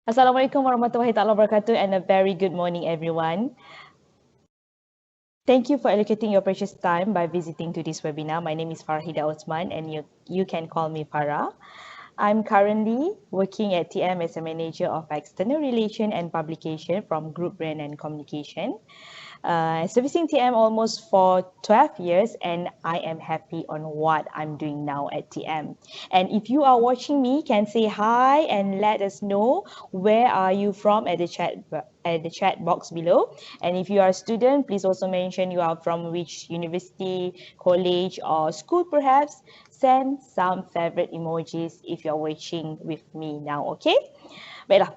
Assalamualaikum warahmatullahi wabarakatuh and a very good morning everyone. Thank you for allocating your precious time by visiting today's webinar. My name is 𝗕𝗲𝗵𝗆 and you can call me Farah. I'm currently working at TM as a manager of external relation and publication from Group Brand and Communication. Servicing TM almost for 12 years and I am happy on what I'm doing now at TM. And if you are watching me, can say hi and let us know where are you from at the chat box below. And if you are a student, please also mention you are from which university, college or school perhaps. Send some favorite emojis if you're watching with me now, okay? Baiklah,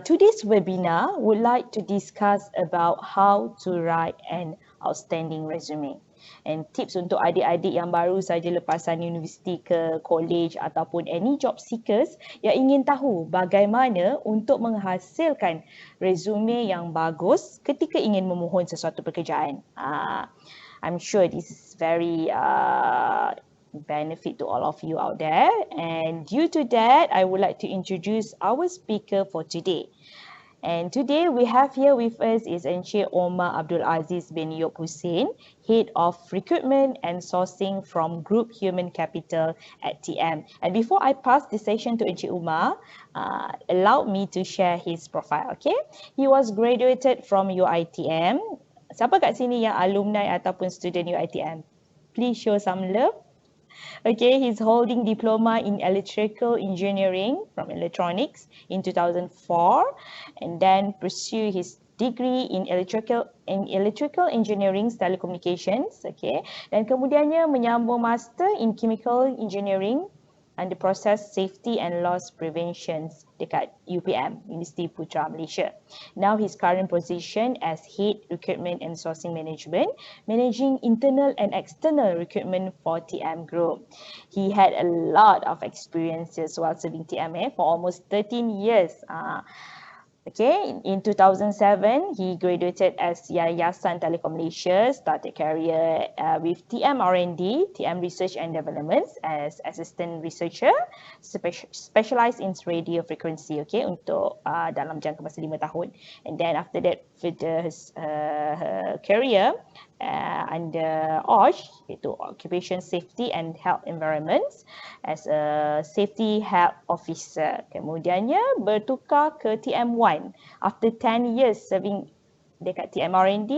today's webinar would like to discuss about how to write an outstanding resume. And tips untuk adik-adik yang baru saja lepasan universiti ke college ataupun any job seekers yang ingin tahu bagaimana untuk menghasilkan resume yang bagus ketika ingin memohon sesuatu pekerjaan. I'm sure this is very benefit to all of you out there, and due to that I would like to introduce our speaker for today. And today we have here with us is Encik Umar Abdul Aziz bin 𝗕𝗏𝗄𝗆, Head of Recruitment and Sourcing from Group Human Capital at TM. And before I pass the session to Encik Umar, allow me to share his profile, okay? He was graduated from UiTM. Siapa kat sini yang alumni ataupun student UiTM? Please show some love. Okay, he's holding diploma in electrical engineering from electronics in 2004 and then pursue his degree in electrical engineering telecommunications, okay, dan kemudiannya menyambung master in chemical engineering and the process safety and loss prevention dekat UPM, Universiti Putra Malaysia. Now his current position as Head Recruitment and Sourcing Management, managing internal and external recruitment for TM Group. He had a lot of experiences while serving TM for almost 13 years. Okay, in 2007, he graduated as Yayasan Telekom Malaysia, started career with TM R&D, TM Research and Development as assistant researcher, specialized in radio frequency, okay, untuk dalam jangka masa 5 tahun. And then after that, with his career under OSH, iaitu Occupation Safety and Health Environments, as a Safety Health Officer. Kemudiannya bertukar ke TM1. After 10 years serving dekat TM R&D,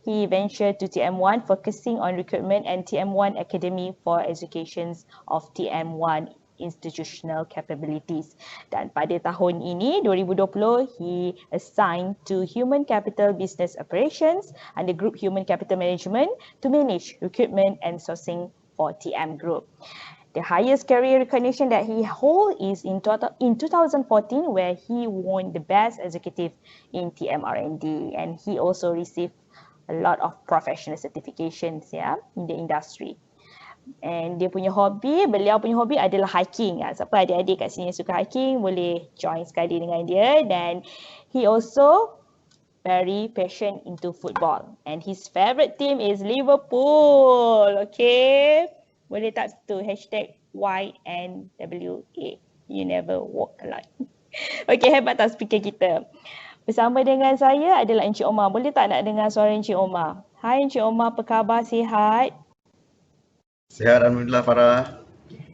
he ventured to TM1 focusing on recruitment and TM1 Academy for Education of TM1 institutional capabilities. Dan pada tahun ini 2020 he assigned to Human Capital Business Operations under Group Human Capital Management to manage recruitment and sourcing for TM Group. The highest career recognition that he holds is in 2014 where he won the best executive in TM R&D, and he also received a lot of professional certifications in the industry. And beliau punya hobi adalah hiking. Siapa adik-adik kat sini yang suka hiking boleh join sekali dengan dia. Dan he also very passionate into football and his favorite team is Liverpool. Okay, boleh tak tu #𝗏𝗏𝗪𝗏𝗏𝗏. You never walk alone. Okay, hebat tak speaker kita. Bersama dengan saya adalah Encik Umar. Boleh tak nak dengar suara Encik Umar? Hai Encik Umar, apa khabar? Sihat? Sihat, Alhamdulillah Farah.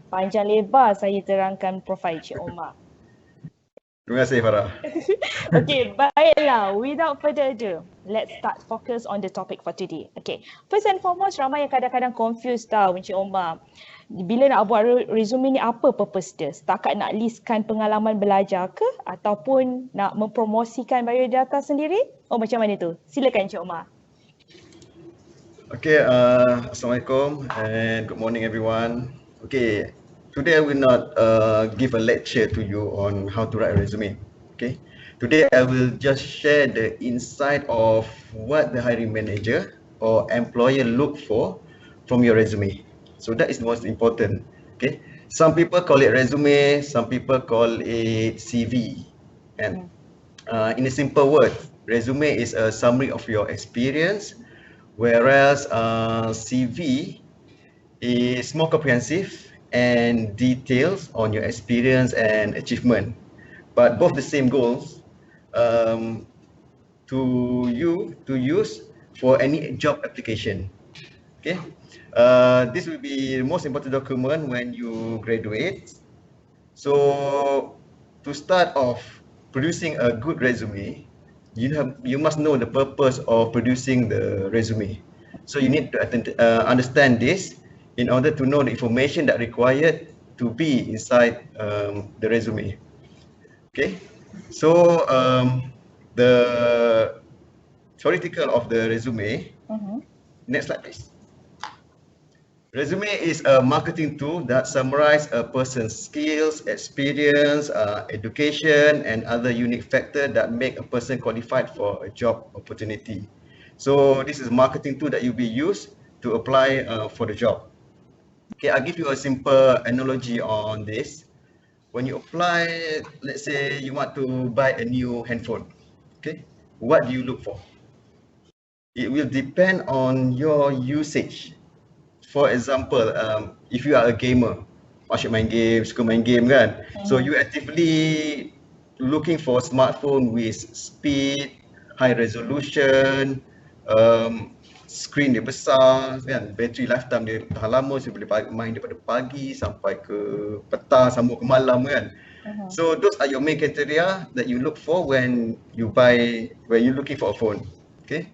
Panjang lebar saya terangkan profil Encik Umar. Terima kasih Farah. Okay, baiklah. Without further ado, let's start focus on the topic for today. Okay, first and foremost, ramai yang kadang-kadang confused tau Encik Umar. Bila nak buat resume ni apa purpose dia? Setakat nak listkan pengalaman belajar ke? Ataupun nak mempromosikan biodata sendiri? Oh, macam mana tu? Silakan Encik Umar. Okay, Assalamualaikum and good morning everyone. Okay, today I will not give a lecture to you on how to write a resume. Okay, today I will just share the insight of what the hiring manager or employer look for from your resume. So that is the most important. Okay, some people call it resume, some people call it CV. And in a simple word, resume is a summary of your experience, whereas CV is more comprehensive and details on your experience and achievement. but both the same goals to use for any job application. Okay, this will be the most important document when you graduate. So to start off producing a good resume, you must know the purpose of producing the resume. So you need to understand this in order to know the information that required to be inside the resume. Okay, so the theoretical of the resume. Next slide, please. Resume is a marketing tool that summarizes a person's skills, experience, education, and other unique factors that make a person qualified for a job opportunity. So this is a marketing tool that you'll be used to apply for the job. Okay, I'll give you a simple analogy on this. When you apply, let's say you want to buy a new handphone, okay, what do you look for? It will depend on your usage. For example, if you are a gamer, asyik main game, suka main game kan, so you actively looking for a smartphone with speed, high resolution, screen dia besar kan, battery lifetime dia tahan lama, so boleh main daripada pagi sampai ke petang, sambung ke malam kan. So those are your main criteria that you look for when you're looking for a phone. Okay.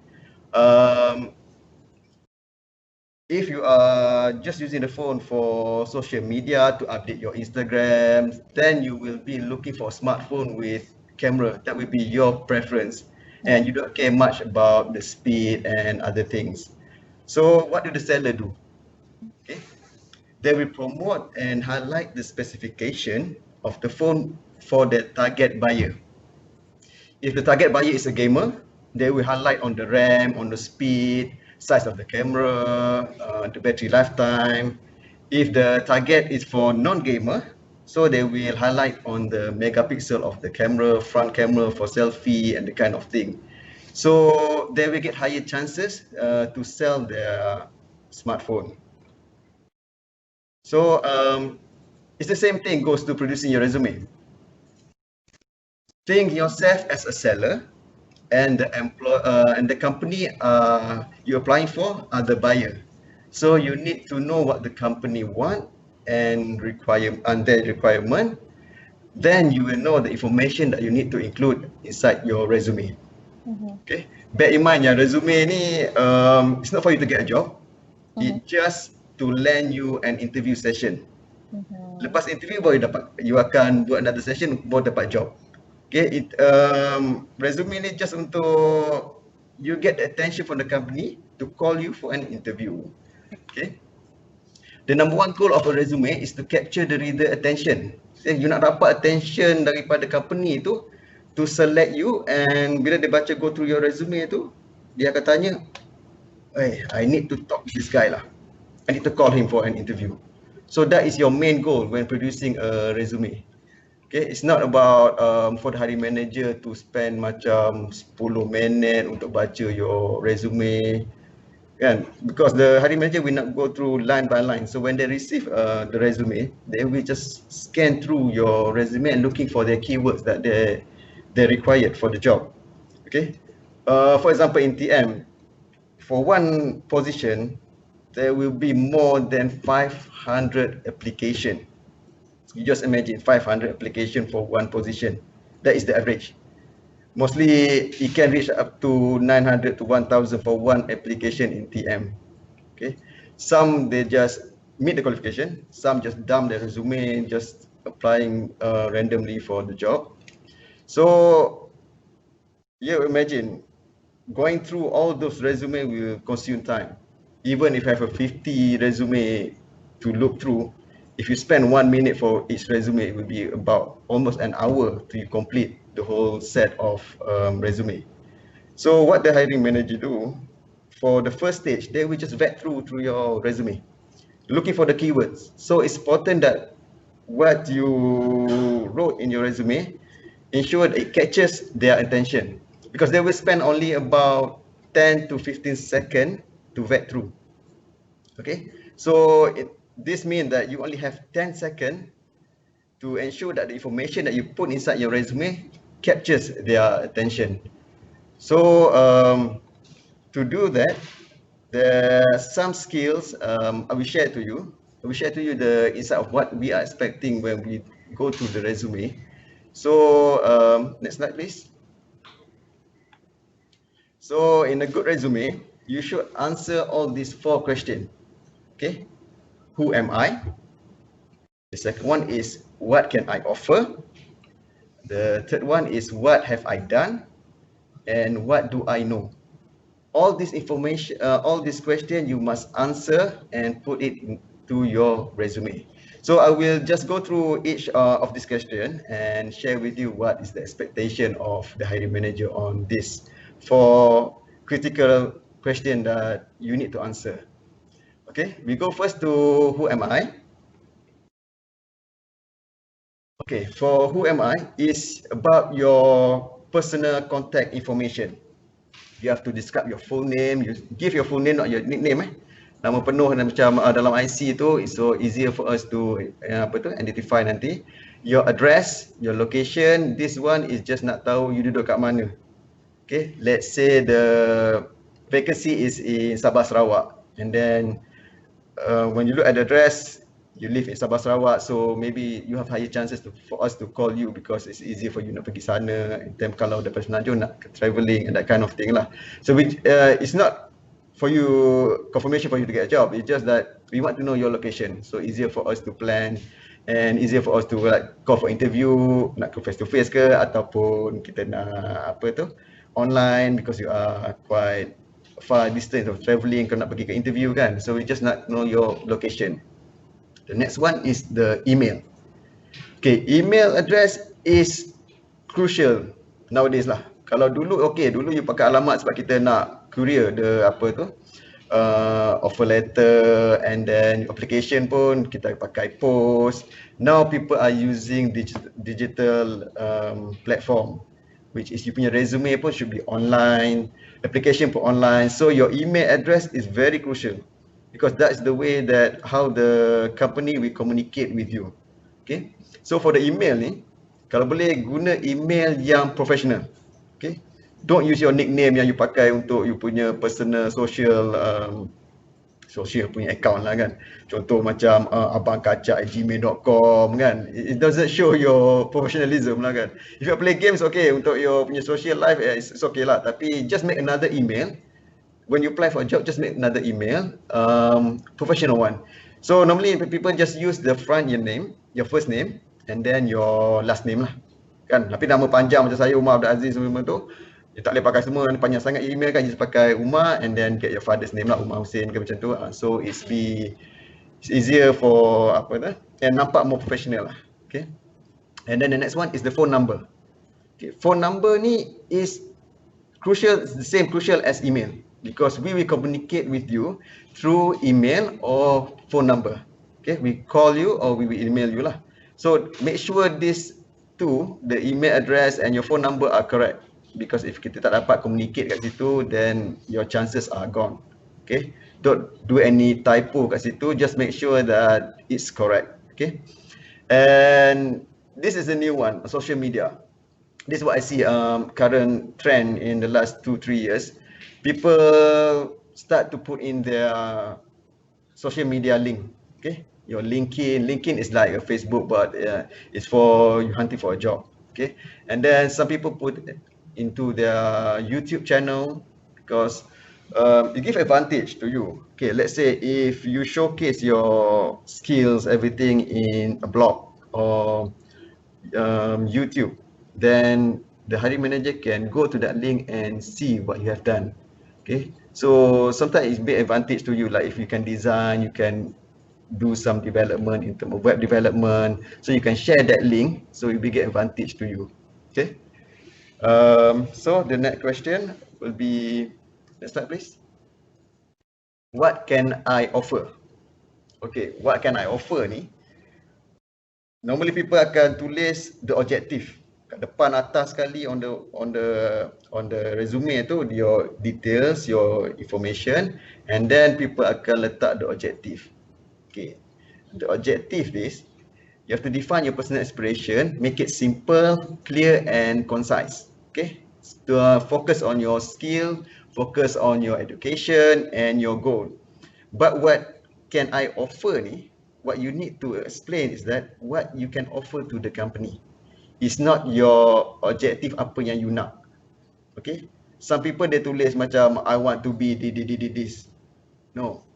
If you are just using the phone for social media to update your Instagram, then you will be looking for a smartphone with camera. That will be your preference, and you don't care much about the speed and other things. So what do the seller do? Okay, they will promote and highlight the specification of the phone for the target buyer. If the target buyer is a gamer, they will highlight on the RAM, on the speed, size of the camera, the battery lifetime. If the target is for non-gamer, so they will highlight on the megapixel of the camera, front camera for selfie and the kind of thing. So they will get higher chances to sell their smartphone. So it's the same thing goes to producing your resume. Think yourself as a seller, and the company you're applying for are the buyer. So you need to know what the company want and their requirement. Then you will know the information that you need to include inside your resume. Okay. Bear in mind, resume ni it's not for you to get a job. It's just to land you an interview session. Lepas interview you akan buat another session baru dapat job. Okay, resume ni just untuk you get the attention from the company to call you for an interview. Okay, the number one goal of a resume is to capture the reader attention. So, you nak dapat attention daripada company tu to select you, and bila dia baca go through your resume tu, dia akan tanya, hey, I need to talk to this guy lah. I need to call him for an interview. So that is your main goal when producing a resume. Okay, it's not about for the hiring manager to spend macam 10 minit untuk baca your resume, kan? Because the hiring manager will not go through line by line. So when they receive the resume, they will just scan through your resume and looking for the keywords that they required for the job. Okay, for example in TM, for one position, there will be more than 500 applications. You just imagine 500 applications for one position. That is the average. Mostly it can reach up to 900 to 1000 for one application in TM. Okay, some they just meet the qualification, some just dump their resume, just applying randomly for the job. So you imagine going through all those resume will consume time. Even if I have a 50 resume to look through, if you spend 1 minute for each resume, it will be about almost an hour to complete the whole set of resume. So what the hiring manager do, for the first stage, they will just vet through your resume, looking for the keywords. So it's important that what you wrote in your resume, ensure that it catches their attention, because they will spend only about 10 to 15 seconds to vet through. Okay, so this means that you only have 10 seconds to ensure that the information that you put inside your resume captures their attention. So to do that, there are some skills I will share to you. I will share to you the insight of what we are expecting when we go to the resume. So next slide, please. So in a good resume, you should answer all these 4 questions. Okay, who am I? The second one is what can I offer? The third one is what have I done? And what do I know? All this information, all these questions you must answer and put it into your resume. So I will just go through each of this question and share with you what is the expectation of the hiring manager on this 4 critical question that you need to answer. Okay, we go first to who am I? Okay, for who am I is about your personal contact information. You have to describe your full name. You give your full name, not your nickname. Nama penuh dan macam dalam IC tu, it's so easier for us to identify nanti. Your address, your location. This one is just nak tahu you duduk kat mana. Okay, let's say the vacancy is in Sabah Sarawak, and then when you look at the address, you live in Sabah Sarawak, so maybe you have higher chances for us to call you because it's easier for you nak pergi sana. And then kalau daripada Semenanjung nak travelling and that kind of thing lah. So it's not for you confirmation for you to get a job. It's just that we want to know your location, so easier for us to plan and easier for us to call for interview, nak face to face ke ataupun kita nak online because you are quite far distance of travelling, kau nak pergi ke interview kan. So we just nak know your location. The next one is the email. Okay, email address is crucial nowadays lah. Kalau dulu, dulu you pakai alamat sebab kita nak courier the offer letter, and then application pun kita pakai post. Now people are using digital platform, which is you punya resume pun should be online, application pun online. So your email address is very crucial, because that's the way that how the company will communicate with you. Okay, so for the email ni, kalau boleh guna email yang professional. Okay, don't use your nickname yang you pakai untuk you punya personal social punya account lah kan. Contoh macam abangkacak@gmail.com kan. It doesn't show your professionalism lah kan. If you play games, okay, untuk your punya social life, it's okay lah. Tapi just make another email. When you apply for a job, just make another email, professional one. So normally people just use the front your name, your first name, and then your last name lah. Kan? Tapi nama panjang macam saya, Umar Abdul Aziz semua tu, you tak boleh pakai semua, panjang sangat email kan, just pakai Umar and then get your father's name lah, Umar Hussein ke macam tu. So it's easier for and nampak more professional lah. Okay. And then the next one is the phone number. Okay, phone number ni is crucial, the same crucial as email, because we will communicate with you through email or phone number. Okay, we call you or we will email you lah. So make sure these two, the email address and your phone number are correct, because if kita tak dapat communicate kat situ, then your chances are gone. Okay, don't do any typo kat situ, just make sure that it's correct. Okay, and this is a new one, social media. This is what I see current trend in the last 2-3 years. People start to put in their social media link. Okay, your LinkedIn is like a Facebook, but it's for you hunting for a job. Okay, and then some people put into their YouTube channel because it gives advantage to you. Okay, let's say if you showcase your skills, everything in a blog or YouTube, then the hiring manager can go to that link and see what you have done. Okay, so sometimes it's big advantage to you, like if you can design, you can do some development in terms of web development, so you can share that link, so it will get advantage to you. Okay, so the next question will be, next slide please. What can I offer? Okay, what can I offer ni, normally people akan tulis the objective kat depan atas sekali on the resume tu, your details, your information, and then people akan letak the objective. Okay, the objective is You have to define your personal aspiration, make it simple, clear, and concise. Okay, to focus on your skill, focus on your education and your goal. But what can I offer ni? What you need to explain is that what you can offer to the company. It's not your objective apa yang you nak. Okay, some people they tulis macam I want to be this. No,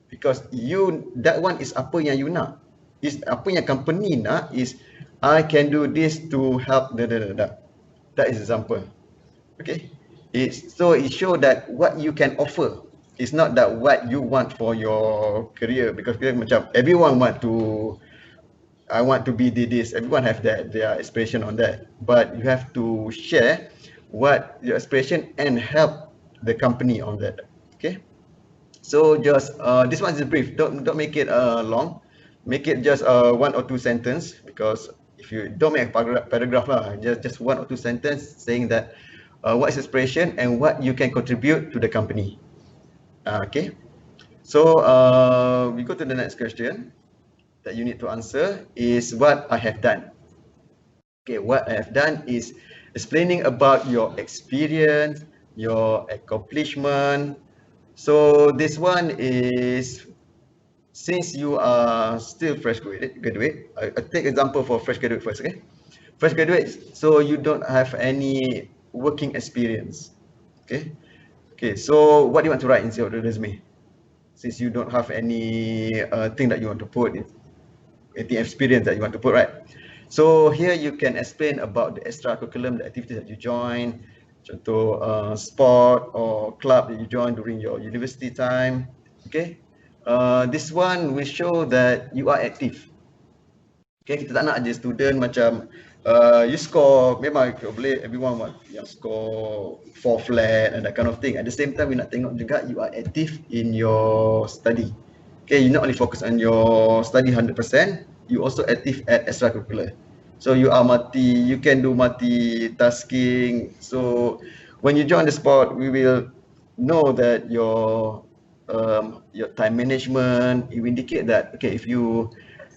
because you, that one is apa yang you nak. Is apa yang company nak is I can do this to help That is example. Okay, it's so it show that what you can offer is not that what you want for your career, because macam everyone want to, I want to be this, everyone have that their aspiration on that, but you have to share what your aspiration and help the company on that. Okay, so just this one is brief, don't make it long. Make it just 1 or 2 sentence, because if you don't make a paragraph lah, just 1 or 2 sentence saying that what is aspiration and what you can contribute to the company. Okay, so we go to the next question that you need to answer is what I have done. Okay, what I have done is explaining about your experience, your accomplishment. So this one is, since you are still fresh graduate, I take example for fresh graduate first, okay? Fresh graduate, so you don't have any working experience, okay? Okay, so what do you want to write in your resume? Since you don't have any thing that you want to put, any experience that you want to put, right? So here you can explain about the extracurriculum, the activities that you join, contoh sport or club that you join during your university time, okay? This one will show that you are active. Okay, kita tak nak je student macam you score, memang boleh, everyone want yang score 4 flat and that kind of thing. At the same time, we nak tengok juga you are active in your study. Okay, you not only focus on your study 100%, you also active at extracurricular. So you are you can do multitasking. So when you join the sport, we will know that your time management, you indicate that, okay, if you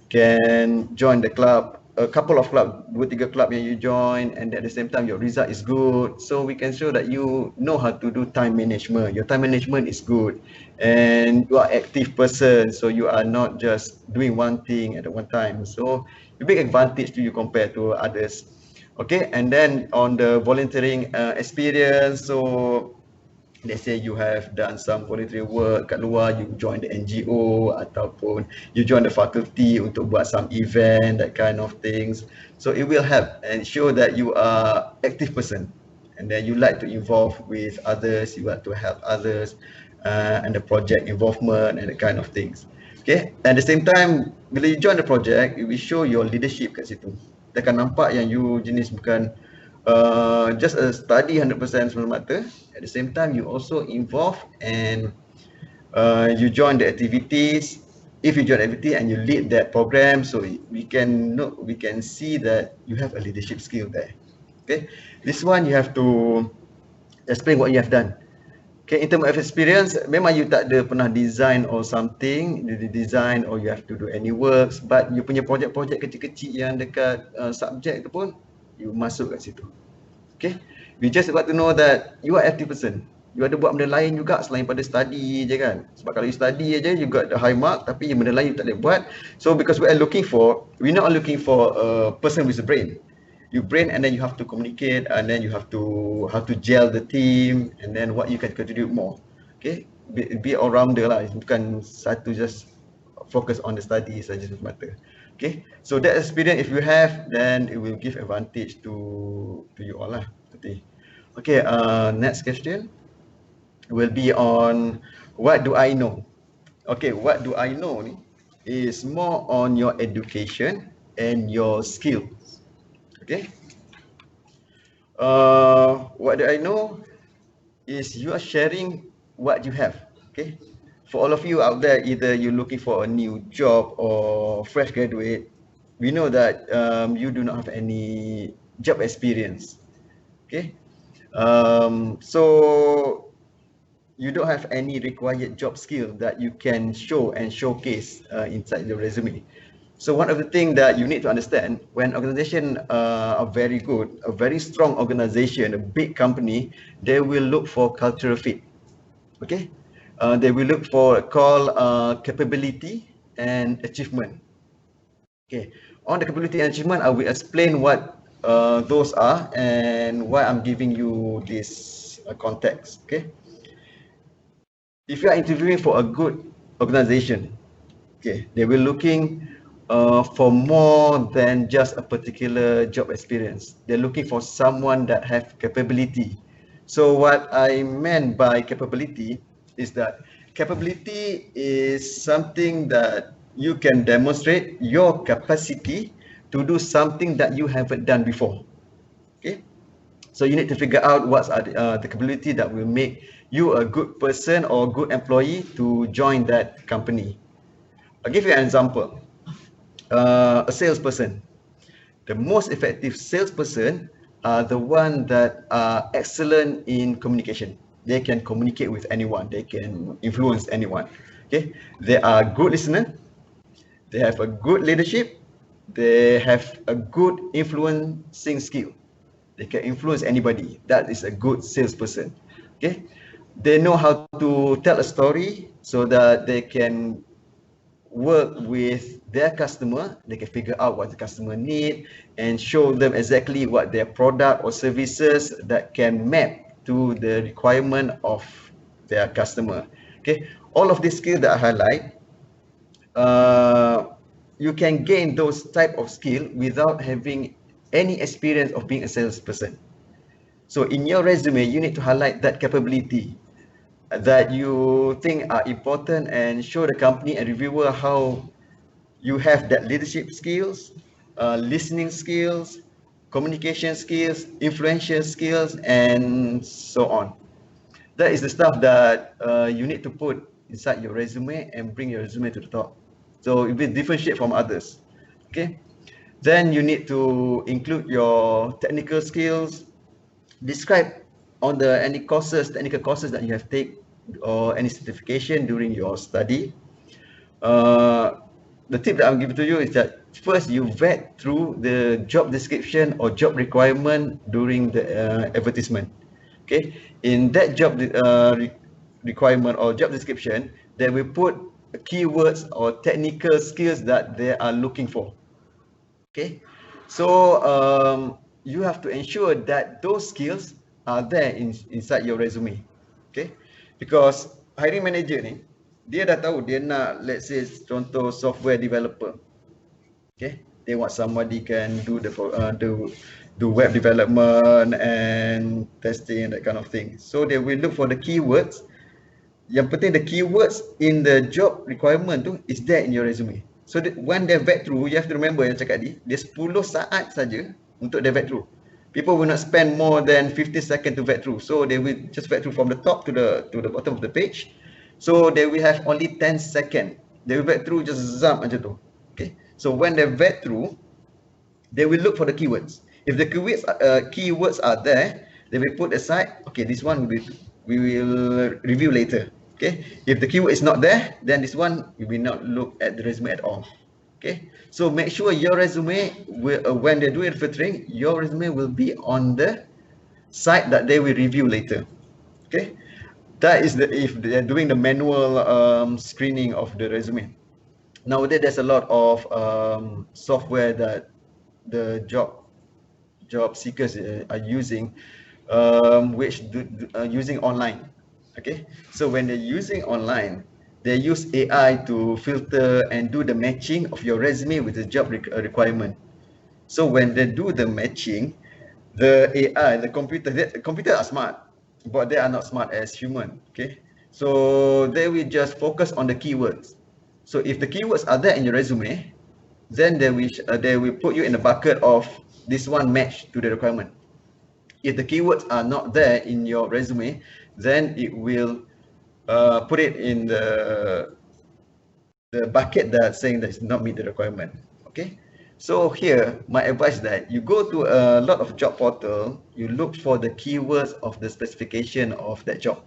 can join the club, a couple of club, 2-3 club yang you join, and at the same time your result is good, so we can show that you know how to do time management. Your time management is good and you are active person, so you are not just doing one thing at one time, so a big advantage to you compared to others. Okay, and then on the volunteering experience, so let's say you have done some voluntary work kat luar, you join the NGO ataupun you join the faculty untuk buat some event, that kind of things. So it will help and show that you are active person, and then you like to involve with others, you want to help others, and the project involvement and that kind of things. Okay, at the same time, bila you join the project, it will show your leadership kat situ. Dia akan nampak yang you jenis bukan just a study 100% semata-mata. At the same time, you also involve and you join the activities. If you join activity and you lead that program, so we can see that you have a leadership skill there. Okay, this one you have to explain what you have done. Okay, in terms of experience, memang you tak ada pernah design or something, design or you have to do any works, but you punya projek-projek kecil-kecil yang dekat subjek tu pun you masuk kat situ. Okay, we just about to know that you are active person. You ada buat benda lain juga selain pada study je kan. Sebab kalau you study aja, you got the high mark, tapi benda lain you tak boleh buat. So because we're not looking for a person with a brain. You brain and then you have to communicate, and then you have to gel the team, and then what you can contribute more. Okay, be all-rounder lah. Bukan satu just focus on the study saja semata. Okay, so that experience if you have, then it will give advantage to you all lah. Okay, next question will be on what do I know. Okay, what do I know ni is more on your education and your skills. Okay, what do I know is you are sharing what you have. Okay, for all of you out there, either you're looking for a new job or fresh graduate, we know that you do not have any job experience. Okay, so you don't have any required job skill that you can show and showcase inside your resume. So one of the things that you need to understand, when organizations are very good, a very strong organization, a big company, they will look for cultural fit. Okay, they will look for capability and achievement. Okay, on the capability and achievement, I will explain what those are and why I'm giving you this context. Okay, if you are interviewing for a good organization, okay, they will looking for more than just a particular job experience. They're looking for someone that have capability. So what I meant by capability is that capability is something that you can demonstrate your capacity to do something that you haven't done before. Okay, so you need to figure out what are the capability that will make you a good person or good employee to join that company. I'll give you an example. A salesperson. The most effective salesperson are the one that are excellent in communication. They can communicate with anyone. They can influence anyone. Okay, they are good listener. They have a good leadership. They have a good influencing skill. They can influence anybody. That is a good salesperson. Okay, they know how to tell a story so that they can work with their customer. They can figure out what the customer need and show them exactly what their product or services that can map to the requirement of their customer. Okay, all of these skills that I highlight, you can gain those type of skill without having any experience of being a salesperson. So in your resume, you need to highlight that capability that you think are important and show the company and reviewer how you have that leadership skills, listening skills, communication skills, influential skills, and so on. That is the stuff that you need to put inside your resume and bring your resume to the top. So it will differentiate from others. Okay. Then you need to include your technical skills, describe on the technical courses that you have taken or any certification during your study. The tip that I'm giving to you is that first you vet through the job description or job requirement during the advertisement. Okay, in that job requirement or job description, they will put keywords or technical skills that they are looking for. Okay, so you have to ensure that those skills are there inside your resume. Okay, because hiring manager ni, dia dah tahu dia nak, let's say contoh software developer. Okay, they want somebody can do do web development and testing and that kind of thing. So they will look for the keywords. Yang penting the keywords in the job requirement tu is there in your resume. So when they vet through, you have to remember yang cakap dia 10 saat saja untuk they vet through. People will not spend more than 15 seconds to vet through. So they will just vet through from the top to the bottom of the page. So they will have only 10 seconds. They will vet through just zap macam tu. Okay. So when they vet through, they will look for the keywords. If the keywords are there, they will put aside. Okay, this one we will review later. Okay. If the keyword is not there, then this one we will not look at the resume at all. Okay, so make sure your resume will, when they're doing filtering, your resume will be on the site that they will review later. Okay, that is if they're doing the manual screening of the resume. Nowadays, there's a lot of software that the job seekers are using, which using online. Okay, so when they're using online, they use AI to filter and do the matching of your resume with the job requirement. So when they do the matching, the AI, the computer are smart, but they are not smart as human. Okay, so they will just focus on the keywords. So if the keywords are there in your resume, then they will put you in the bucket of this one match to the requirement. If the keywords are not there in your resume, then it will put it in the bucket that's saying that it's not meet the requirement. Okay, so here my advice is that you go to a lot of job portal, you look for the keywords of the specification of that job.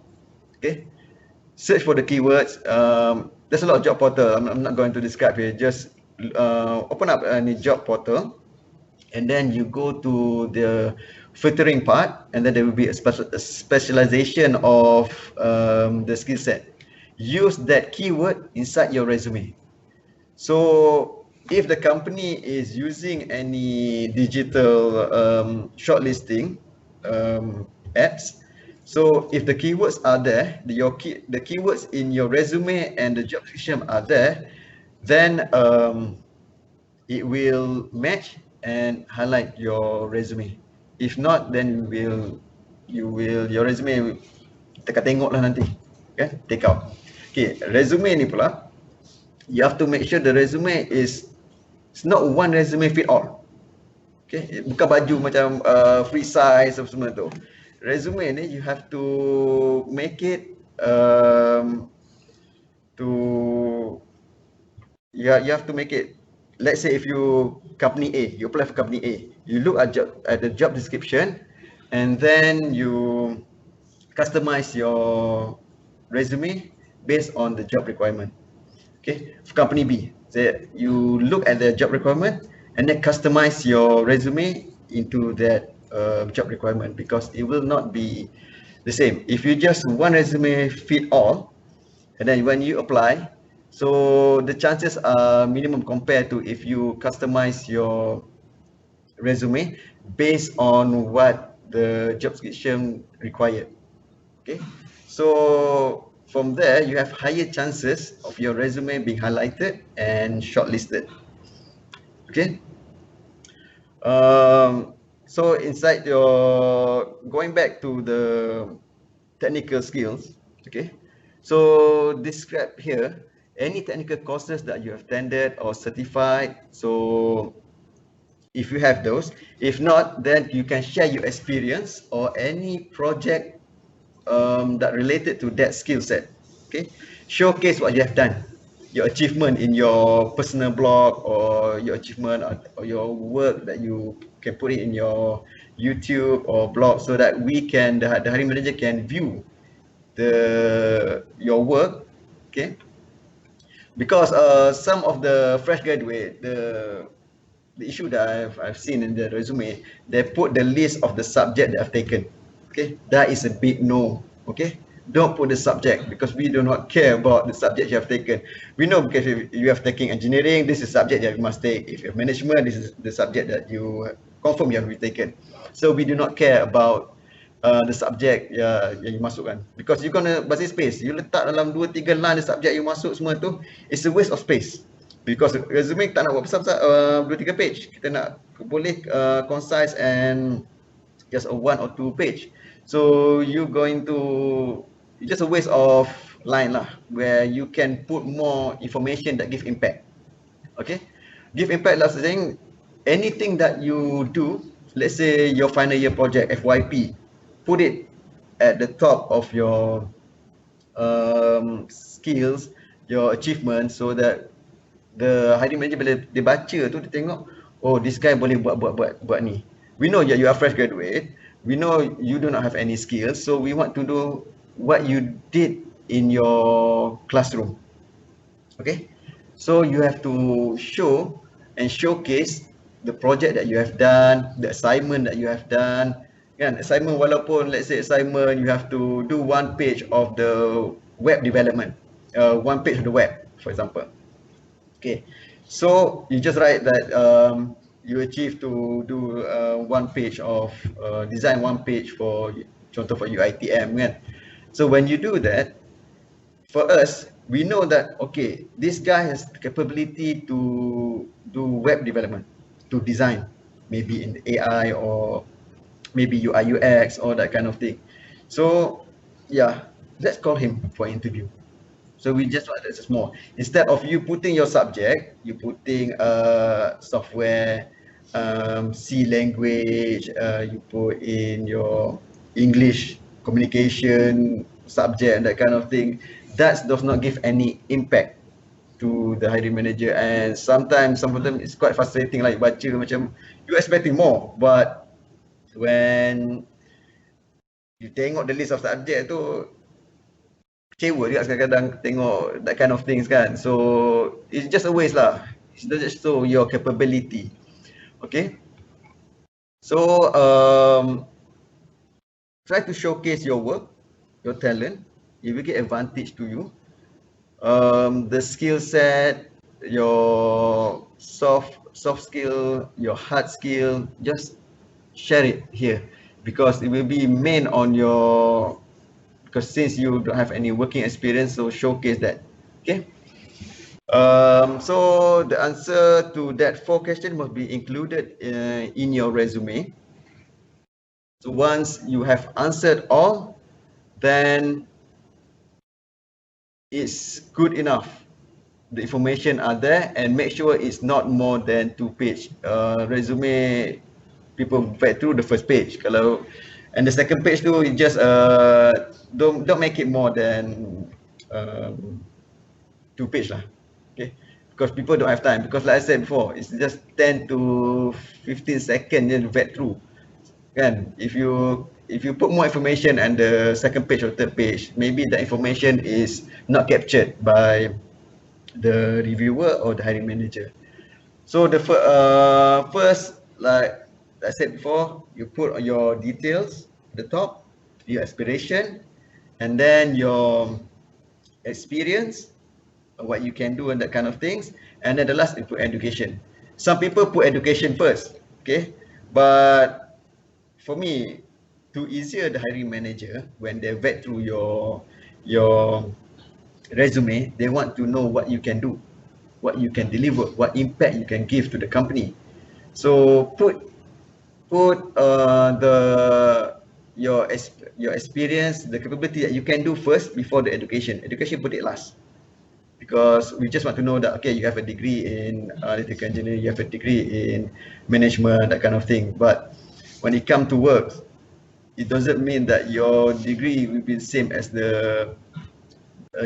Okay, search for the keywords. There's a lot of job portal. I'm not going to describe here. Just open up a job portal, and then you go to the filtering part, and then there will be a specialization of the skill set. Use that keyword inside your resume. So if the company is using any digital shortlisting apps, so if the keywords are there, the keywords in your resume and the job description are there, then it will match and highlight your resume. If not, then your resume tengok lah nanti, kan? Take out. Okay, resume ni pula, you have to make sure the resume is, it's not one resume fit all. Okay, bukan baju macam free size apa semua tu. Resume ni you have to make it you have to make it. Let's say if you company A, you apply for company A, you look at the job description, and then you customize your resume based on the job requirement. Okay, for company B, so you look at the job requirement and then customize your resume into that job requirement, because it will not be the same. If you just one resume fit all, and then when you apply, so the chances are minimum compared to if you customize your resume based on what the job description required. Okay, so from there you have higher chances of your resume being highlighted and shortlisted. Okay, so inside your, going back to the technical skills, okay, so describe here any technical courses that you have attended or certified. So if you have those, if not, then you can share your experience or any project that related to that skill set. Okay, showcase what you have done, your achievement in your personal blog, or your achievement or your work that you can put it in your YouTube or blog, so that we can, the hiring manager can view your work. Okay, because some of the fresh graduate, the issue that I've seen in the resume, they put the list of the subject that I've taken. Okay, that is a big no. Okay, don't put the subject, because we do not care about the subject you have taken. We know, because if you have taken engineering, this is subject that you must take. If you have management, this is the subject that you confirm you have taken. So we do not care about the subject yang you masukkan, because you gonna basi space. You letak dalam 2-3 line subjek you masuk semua tu, it's a waste of space. Because resume tak nak buat besar-besar 2-3 page. Kita nak boleh concise and just a 1 or 2 page. So you going to, it's just a waste of line lah, where you can put more information that give impact. Okay, give impact lah, saying anything that you do, let's say your final year project FYP, put it at the top of your skills, your achievements, so that the hiring manager bila dia baca tu, dia tengok, oh, this guy boleh buat ni. We know that you are fresh graduate, we know you do not have any skills, so we want to know what you did in your classroom. Okay, so you have to show and showcase the project that you have done, the assignment that you have done. Kan, assignment, walaupun let's say assignment you have to do 1 page of the web development, 1 page of the web, for example. Okay, so you just write that you achieve to do 1 page of design 1 page for, contoh for UiTM kan. So when you do that, for us, we know that okay, this guy has the capability to do web development, to design, maybe in AI or maybe UI UX or that kind of thing. So yeah, let's call him for interview. So we just want that small. Instead of you putting your subject, you putting software, C language, you put in your English communication subject and that kind of thing. That does not give any impact to the hiring manager, and sometimes some of them it's quite frustrating. Like baca macam you expecting more, but when you tengok the list of subject tu, kecewa juga kadang-kadang tengok that kind of things kan. So it's just a waste lah. It doesn't show your capability. Okay. So try to showcase your work, your talent. It will get advantage to you. The skill set, your soft skill, your hard skill, just share it here, because it will be main on your, because since you don't have any working experience, so showcase that. Okay. So the answer to that 4 questions must be included in your resume. So once you have answered all, then it's good enough. The information are there, and make sure it's not more than 2 page. Resume, people vet through the first page. Kalau and the second page tu, you just don't make it more than 2 page lah. Okay, because people don't have time. Because like I said before, it's just 10 to 15 seconds to vet through. Kan? If you put more information on the second page or third page, maybe the information is not captured by the reviewer or the hiring manager. So the first, like I said before, you put your details at the top, your aspiration, and then your experience, what you can do and that kind of things, and then the last you put education. Some people put education first, okay, but for me, to easier the hiring manager when they vet through your resume, they want to know what you can do, what you can deliver, what impact you can give to the company. So put your experience, the capability that you can do first before the education. Education put it last, because we just want to know that, okay, you have a degree in electrical engineering, you have a degree in management, that kind of thing. But when it comes to work, it doesn't mean that your degree will be the same as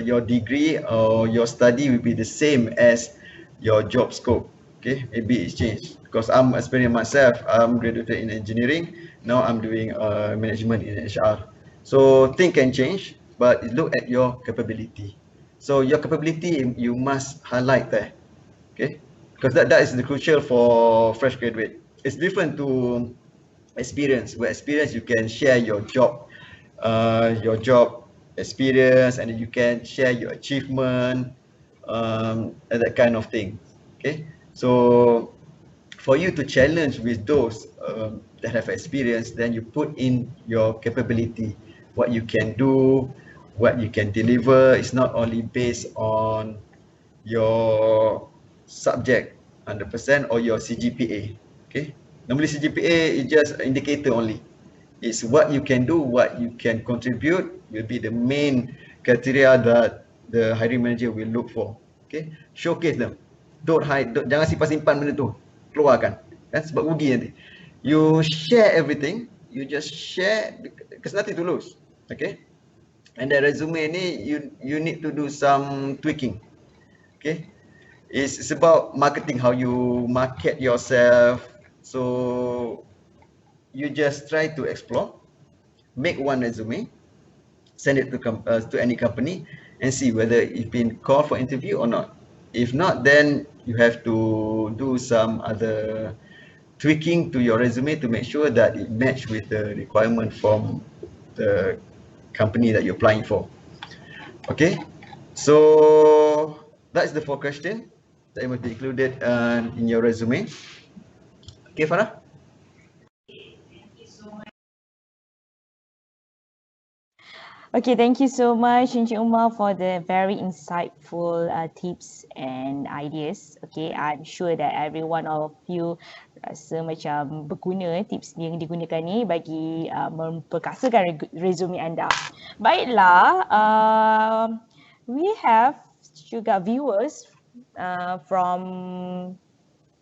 your degree, or your study will be the same as your job scope. Okay, maybe it's changed, because I'm experiencing myself. I'm graduated in engineering. Now I'm doing management in HR. So things can change, but look at your capability. So your capability, you must highlight there. Okay, because that is the crucial for fresh graduate. It's different to experience, where experience you can share your job experience, and you can share your achievement, and that kind of thing. Okay, so for you to challenge with those that have experience, then you put in your capability, what you can do, what you can deliver. It's not only based on your subject 100% or your CGPA. Okay, normally CGPA is just an indicator only. It's what you can do, what you can contribute will be the main criteria that the hiring manager will look for. Okay, showcase them. Don't hide, jangan simpan benda tu, keluarkan, kan, sebab rugi nanti. You share everything, you just share, because nothing to lose. Okay, and the resume ni, you need to do some tweaking. Okay, it's about marketing, how you market yourself. So you just try to explore, make one resume, send it to any company, and see whether it's been called for interview or not. If not, then you have to do some other tweaking to your resume to make sure that it matches with the requirement from the company that you're applying for. Okay, so that's the 4 questions that must be included in your resume. Okay, Farah? Okay, thank you so much, Encik Umar, for the very insightful tips and ideas. Okay, I'm sure that every one of you rasa macam berguna tips yang digunakan ni bagi memperkasakan resume anda. Baiklah, we have juga viewers from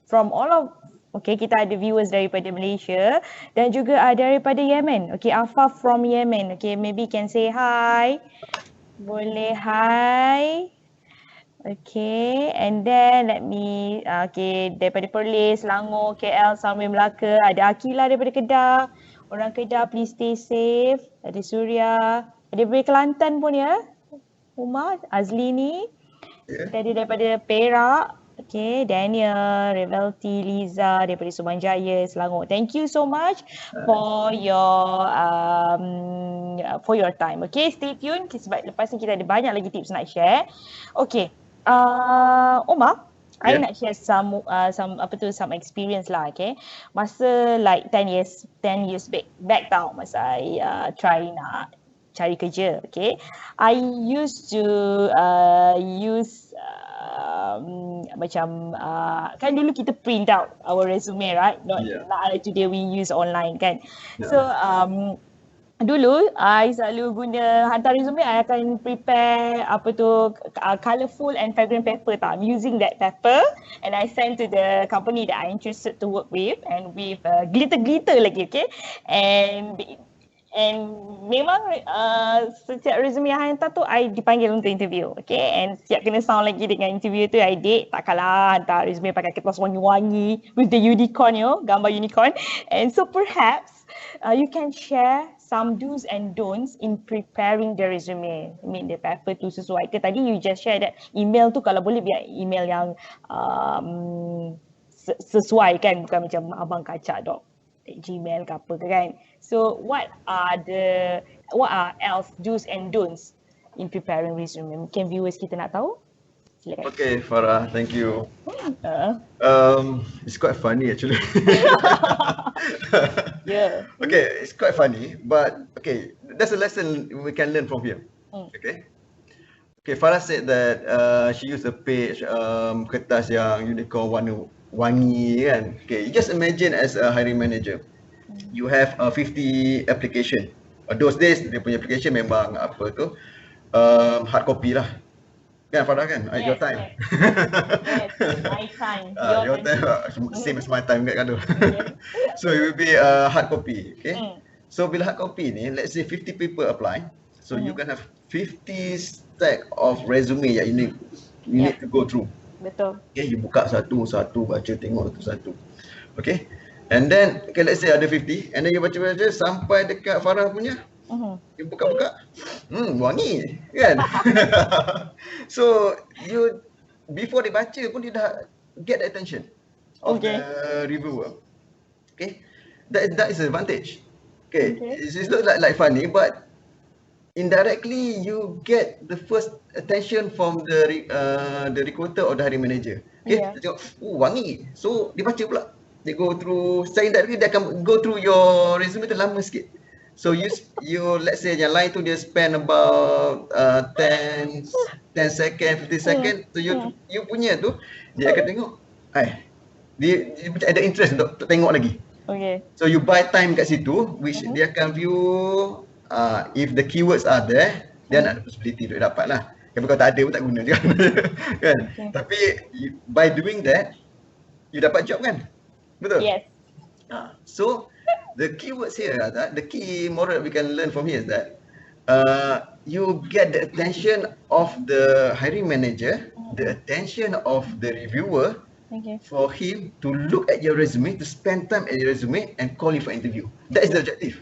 all of, okay, kita ada viewers daripada Malaysia dan juga daripada Yemen. Okay, Afa from Yemen. Okay, maybe can say hi. Boleh hi. Okay, and then let me, okay, daripada Perlis, Selangor, KL, sampai Melaka. Ada Akila daripada Kedah. Orang Kedah, please stay safe. Ada Suria. Ada daripada Kelantan pun ya. Umar, Azli ni. Ada daripada Perak. Okay, Daniel, Revelty, Liza daripada Sumanjaya, Selangor. Thank you so much for your time. Okay, stay tuned sebab lepas ni kita ada banyak lagi tips nak share. Okay, Umar, I nak share some experience lah, okay. Masa like 10 years back tau, masa I try nak cari kerja, okay. I used to use kan dulu kita print out our resume, right? Not like today we use online kan. So dulu I selalu guna hantar resume, I akan prepare colourful and fragrant paper tau. I'm using that paper and I send to the company that I interested to work with, and with glitter lagi, okay. And memang setiap resume yang I hantar tu I dipanggil untuk interview, okay. And siap kena sound lagi dengan interview tu. I did, tak kalah hantar resume pakai kertas wangi-wangi with the unicorn, gambar unicorn. And so perhaps you can share some do's and don'ts in preparing the resume. I mean the paper tu sesuai ke? Tadi you just share that email tu kalau boleh biar email yang sesuai kan, bukan macam abang kacak gmail ke apa ke kan. So what are else do's and don'ts in preparing resume? Mungkin viewers kita nak tahu. Silakan. Okay, Farah, thank you. It's quite funny actually. Yeah. Okay, it's quite funny, but okay, there's a lesson we can learn from here. Okay. Okay, Farah said that she used a page kertas yang unicorn warna wangi kan. Okay, you just imagine as a hiring manager, you have 50 application. Those days dia punya application memang hard copy lah. Kan Farah kan? Your time. Yes, my time. Your time same as my time kan tu. So it will be hard copy, okay? So bila hard copy ni, let's say 50 people apply. So you can have 50 stack of resume yang you need to go through. Betul. Okay, you buka satu-satu, baca, tengok satu-satu. Okay? And then, okay, let's say ada 50, and then you baca-baca sampai dekat Farah punya, you buka-buka, wangi, kan? So, you, before dia baca pun dia dah get the attention of the reviewer. Okay? That is an advantage. Okay? It's not like funny, but indirectly you get the first attention from the recruiter or the hiring manager. Okay, dia tengok, wangi. So dia baca pula. Dia go through, secara indirectly dia akan go through your resume tu lama sikit. So you let's say yang lain tu dia spend about 10 second, 50 second. So you punya tu dia akan tengok, dia ada interest untuk tengok lagi. Okay. So you buy time kat situ, which dia akan view if the keywords are there, then ada possibility untuk dapat lah. Tapi kalau tak ada pun tak guna juga. Kan? Tapi by doing that, you dapat job kan? Betul? Yes. So the keywords here, the key moral we can learn from here is that you get the attention of the hiring manager, the attention of the reviewer, for him to look at your resume, to spend time at your resume and call you for interview. That is the objective.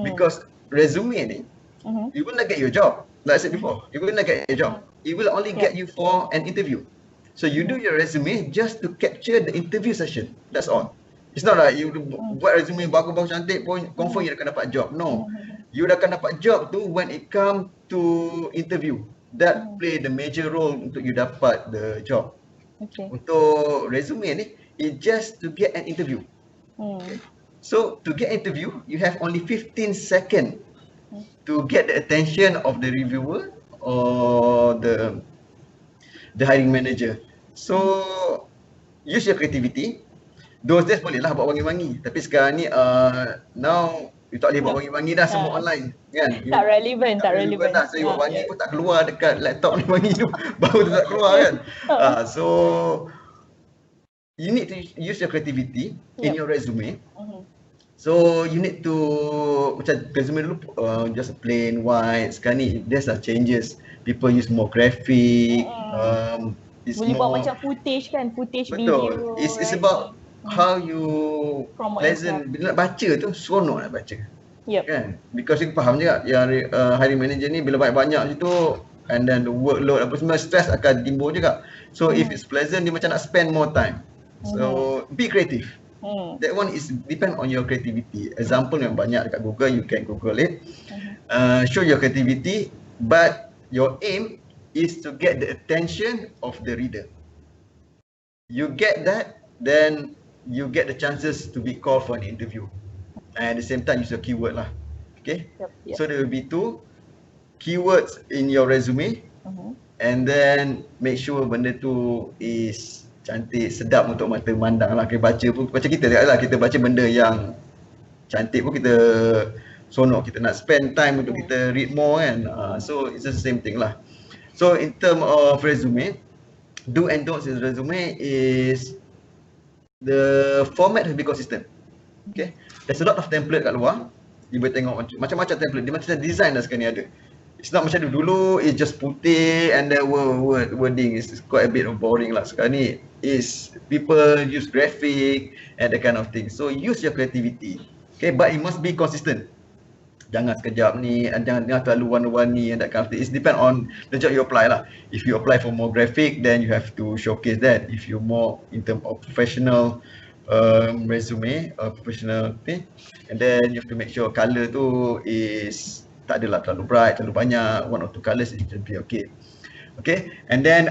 Because resume ni, you will not get your job. Like I said before, you will not get your job. It will only get you for an interview. So you do your resume just to capture the interview session. That's all. It's not like you buat resume bagus-bagus cantik pun confirm you akan dapat job. No. You akan dapat job tu when it come to interview. That play the major role untuk you dapat the job. Okay. Untuk resume ni, it just to get an interview. Okay. So to get interview, you have only 15 seconds to get the attention of the reviewer or the hiring manager. So use your creativity. Those days boleh lah buat wangi-wangi. Tapi sekarang ni now you tak boleh buat wangi-wangi dah, semua online kan. Tak relevan dah. So you buat wangi pun tak keluar dekat laptop ni, wangi tu baru tu tak keluar kan. So you need to use your creativity in your resume. So you need to, macam resume dulu just a plain white. Sekarang ni there's changes. People use more graphic. Boleh buat macam footage kan, video. It's about how you pleasant. Bila nak baca tu, seronok nak baca. Kan? Because you faham juga yang hiring manager ni bila banyak-banyak situ, and then the workload apa semua, stress akan timbul juga. So if it's pleasant, dia macam nak spend more time. So be creative. That one is depend on your creativity. Example yang banyak dekat Google, you can Google it. Show your creativity, but your aim is to get the attention of the reader. You get that, then you get the chances to be called for an interview. And at the same time, use your keyword lah. Okay. Yep. So there will be 2 keywords in your resume, and then make sure benda tu is cantik, sedap untuk mata memandang lah. Kita baca pun macam kita lah, kita baca benda yang cantik pun kita sonok, kita nak spend time untuk kita read more kan. So it's the same thing lah. So in term of resume, do and don'ts in resume is the format has to be consistent. Okay, there's a lot of template kat luar. You boleh tengok macam-macam template, dia macam design dah sekarang ni ada. It's not macam dulu, it's just putih and the wording is quite a bit of boring lah. Sekarang ni is people use graphic and that kind of thing. So use your creativity. Okay, but it must be consistent. Jangan sekejap ni, jangan terlalu warna-warni and that kind of thing. It depend on the job you apply lah. If you apply for more graphic, then you have to showcase that. If you more in terms of professional resume, professional thing, and then you have to make sure color tu is tak adalah terlalu bright, terlalu banyak, 1 or 2 colors it should be okay. Okay, and then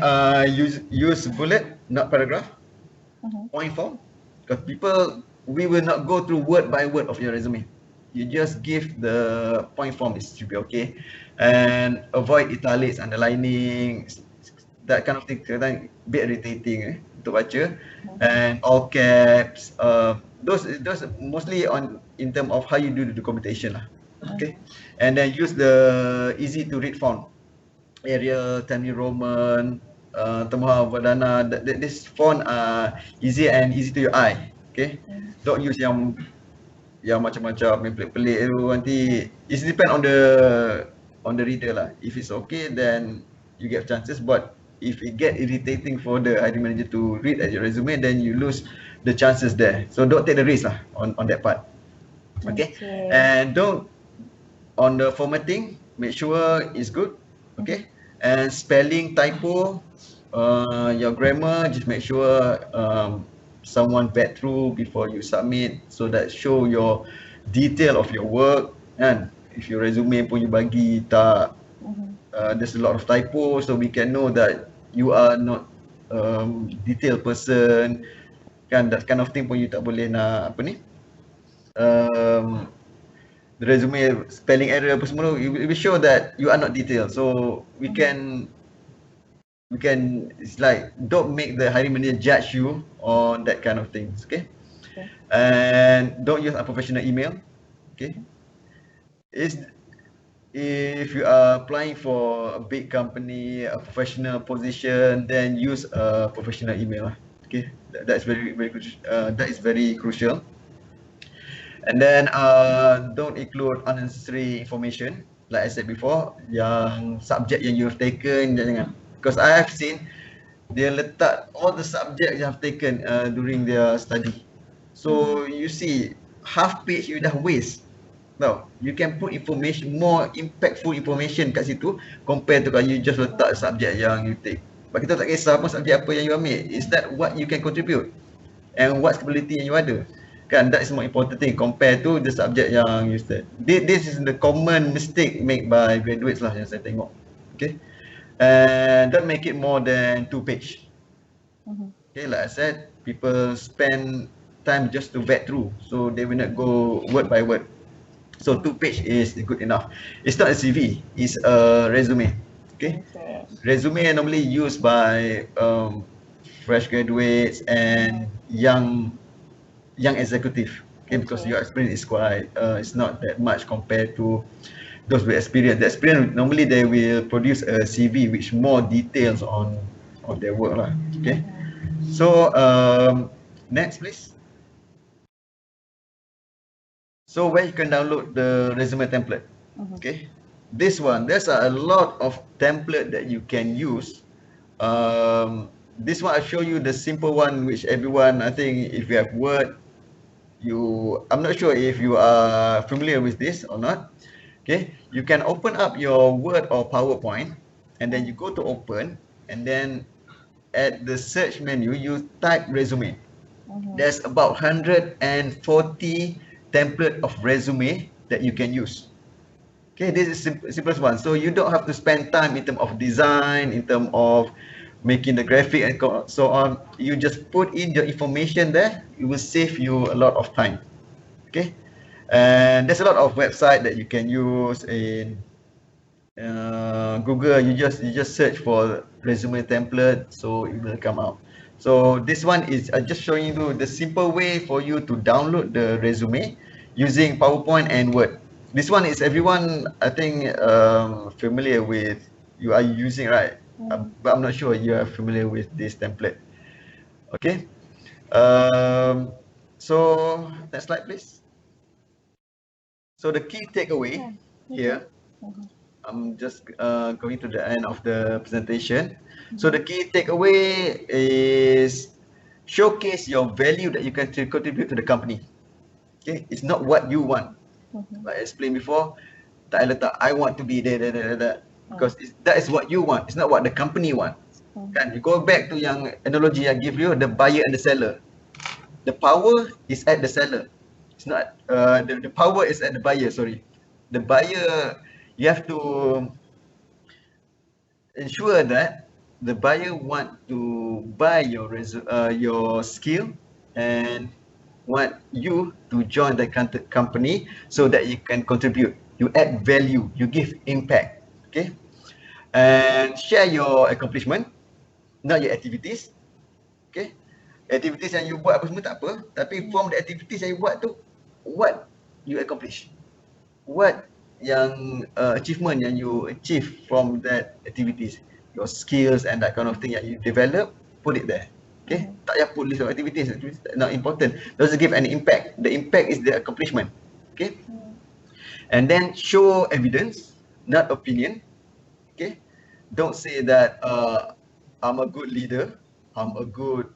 use bullet, not paragraph, point form, because we will not go through word by word of your resume. You just give the point form, it should be okay, and avoid italics, underlining, that kind of thing. Kadang bit irritating untuk baca, and all caps. Those mostly in term of how you do the documentation lah. Okay, and then use the easy to read font, Arial, Times New Roman, 𝗕𝗶𝘀𝗵. This font are easy and easy to your eye. Okay, don't use yang macam-macam yang pelik-pelik tu, nanti it depend on the reader lah. If it's okay, then you get chances, but if it get irritating for the hiring manager to read at your resume, then you lose the chances there. So don't take the risk lah on that part. Okay, and don't on the formatting, make sure it's good. Okay, and spelling, typo, your grammar, just make sure someone vet through before you submit, so that show your detail of your work. And if your resume pun you bagi tak, there's a lot of typo, so we can know that you are not detailed person kan. That kind of thing pun you tak boleh nak apa ni, the resume spelling error apa semua, we show that you are not detailed. So we can it's like, don't make the hiring manager judge you on that kind of things. Okay, and don't use unprofessional email. Okay, if you are applying for a big company, a professional position, then use a professional email. Okay, that's very crucial. And then don't include unnecessary information. Like I said before, yang subject yang you have taken, jangan. Because I have seen dia letak all the subjects you have taken during their study. So you see half page you dah waste. No, you can put information, more impactful information kat situ compared to kalau you just letak subject yang you take. But kita tak kisah pun subjek apa yang you ambil. Is that what you can contribute and what ability yang you ada? Kan, that is more important thing compared to the subject yang you said. This is the common mistake made by graduates lah yang saya tengok. Okay, and don't make it more than 2 page. Okay, like I said, people spend time just to vet through, so they will not go word by word. So 2 page is good enough. It's not a CV, it's a resume. Okay, resume normally used by fresh graduates and young executive. Okay, because your experience is quite it's not that much compared to those with experience. The experience normally they will produce a CV which more details on their work lah. Okay, so next please. So where you can download the resume template. Okay, this one, there's a lot of template that you can use. This one I show you the simple one which everyone, I think if you have Word, I'm not sure if you are familiar with this or not. Okay, you can open up your Word or PowerPoint and then you go to open, and then at the search menu, you type resume. There's about 140 template of resume that you can use. Okay, this is simplest one. So you don't have to spend time in terms of design, in terms of making the graphic and so on. You just put in your information there. It will save you a lot of time. Okay, and there's a lot of website that you can use in Google. You just search for resume template, so it will come out. So this one is just showing you the simple way for you to download the resume using PowerPoint and Word. This one is everyone, I think, familiar with. You are using, right? But I'm not sure you are familiar with this template. Okay. So next slide, please. So the key takeaway here. I'm just going to the end of the presentation. So the key takeaway is showcase your value that you can contribute to the company. Okay, it's not what you want. Like I explained before, tak letak I want to be there, because that is what you want. It's not what the company wants. Kan? You go back to yang analogy I give you, the buyer and the seller. The power is at the seller. It's not the power is at the buyer. Sorry, the buyer. You have to ensure that the buyer want to buy your skill and want you to join the company so that you can contribute. You add value, you give impact. Okay, and share your accomplishment, not your activities. Okay, activities yang you buat apa semua tak apa, tapi from the activities yang you buat tu, what you accomplish, what yang achievement yang you achieve from that activities, your skills and that kind of thing yang you develop, put it there. Okay, tak payah put list of activities, not important, doesn't give any impact. The impact is the accomplishment. Okay, and then show evidence, not opinion. Okay, don't say that I'm a good leader, I'm a good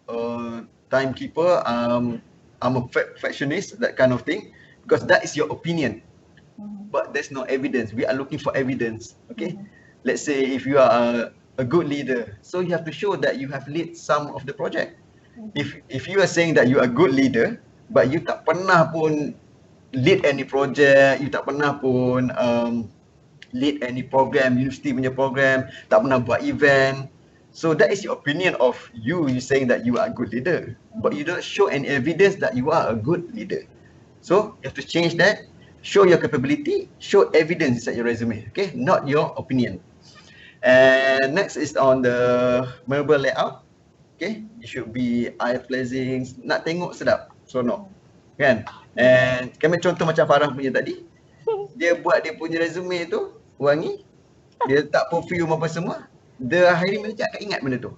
timekeeper, I'm a perfectionist, that kind of thing, because that is your opinion. But there's no evidence. We are looking for evidence. Okay, let's say if you are a good leader, so you have to show that you have lead some of the project. If you are saying that you are a good leader, but you tak pernah pun lead any project, you tak pernah pun lead any program, university punya program, tak pernah buat event, so that is your opinion of you. You saying that you are a good leader, but you don't show any evidence that you are a good leader. So you have to change that. Show your capability, show evidence inside your resume. Okay, not your opinion. And next is on the memorable layout. Okay, it should be eye-pleasing, nak tengok sedap, seronok, kan? And kami contoh macam Farah punya tadi, dia buat dia punya resume tu wangi, dia letak perfume apa semua, the hiring manager akan ingat benda tu,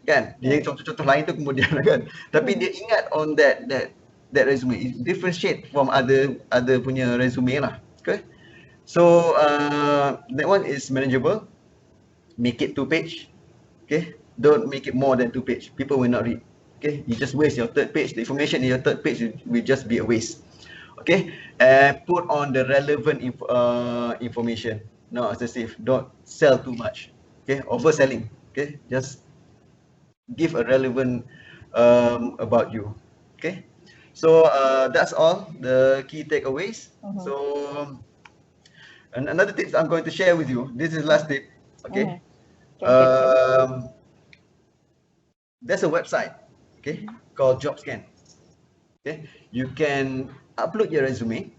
kan? Dia contoh-contoh lain tu kemudian kan, tapi dia ingat on that resume. It differentiate from other punya resume lah. Okay, so that one is manageable. Make it 2-page. Okay, don't make it more than 2-page. People will not read. Okay, you just waste your third page. The information in your third page will just be a waste. Okay, and put on the relevant information, not excessive. Don't sell too much. Okay, overselling. Okay, just give a relevant about you. Okay, so that's all the key takeaways. So and another tip I'm going to share with you, this is last tip. Okay, there's a website, okay, called JobScan. Okay, you can upload your resume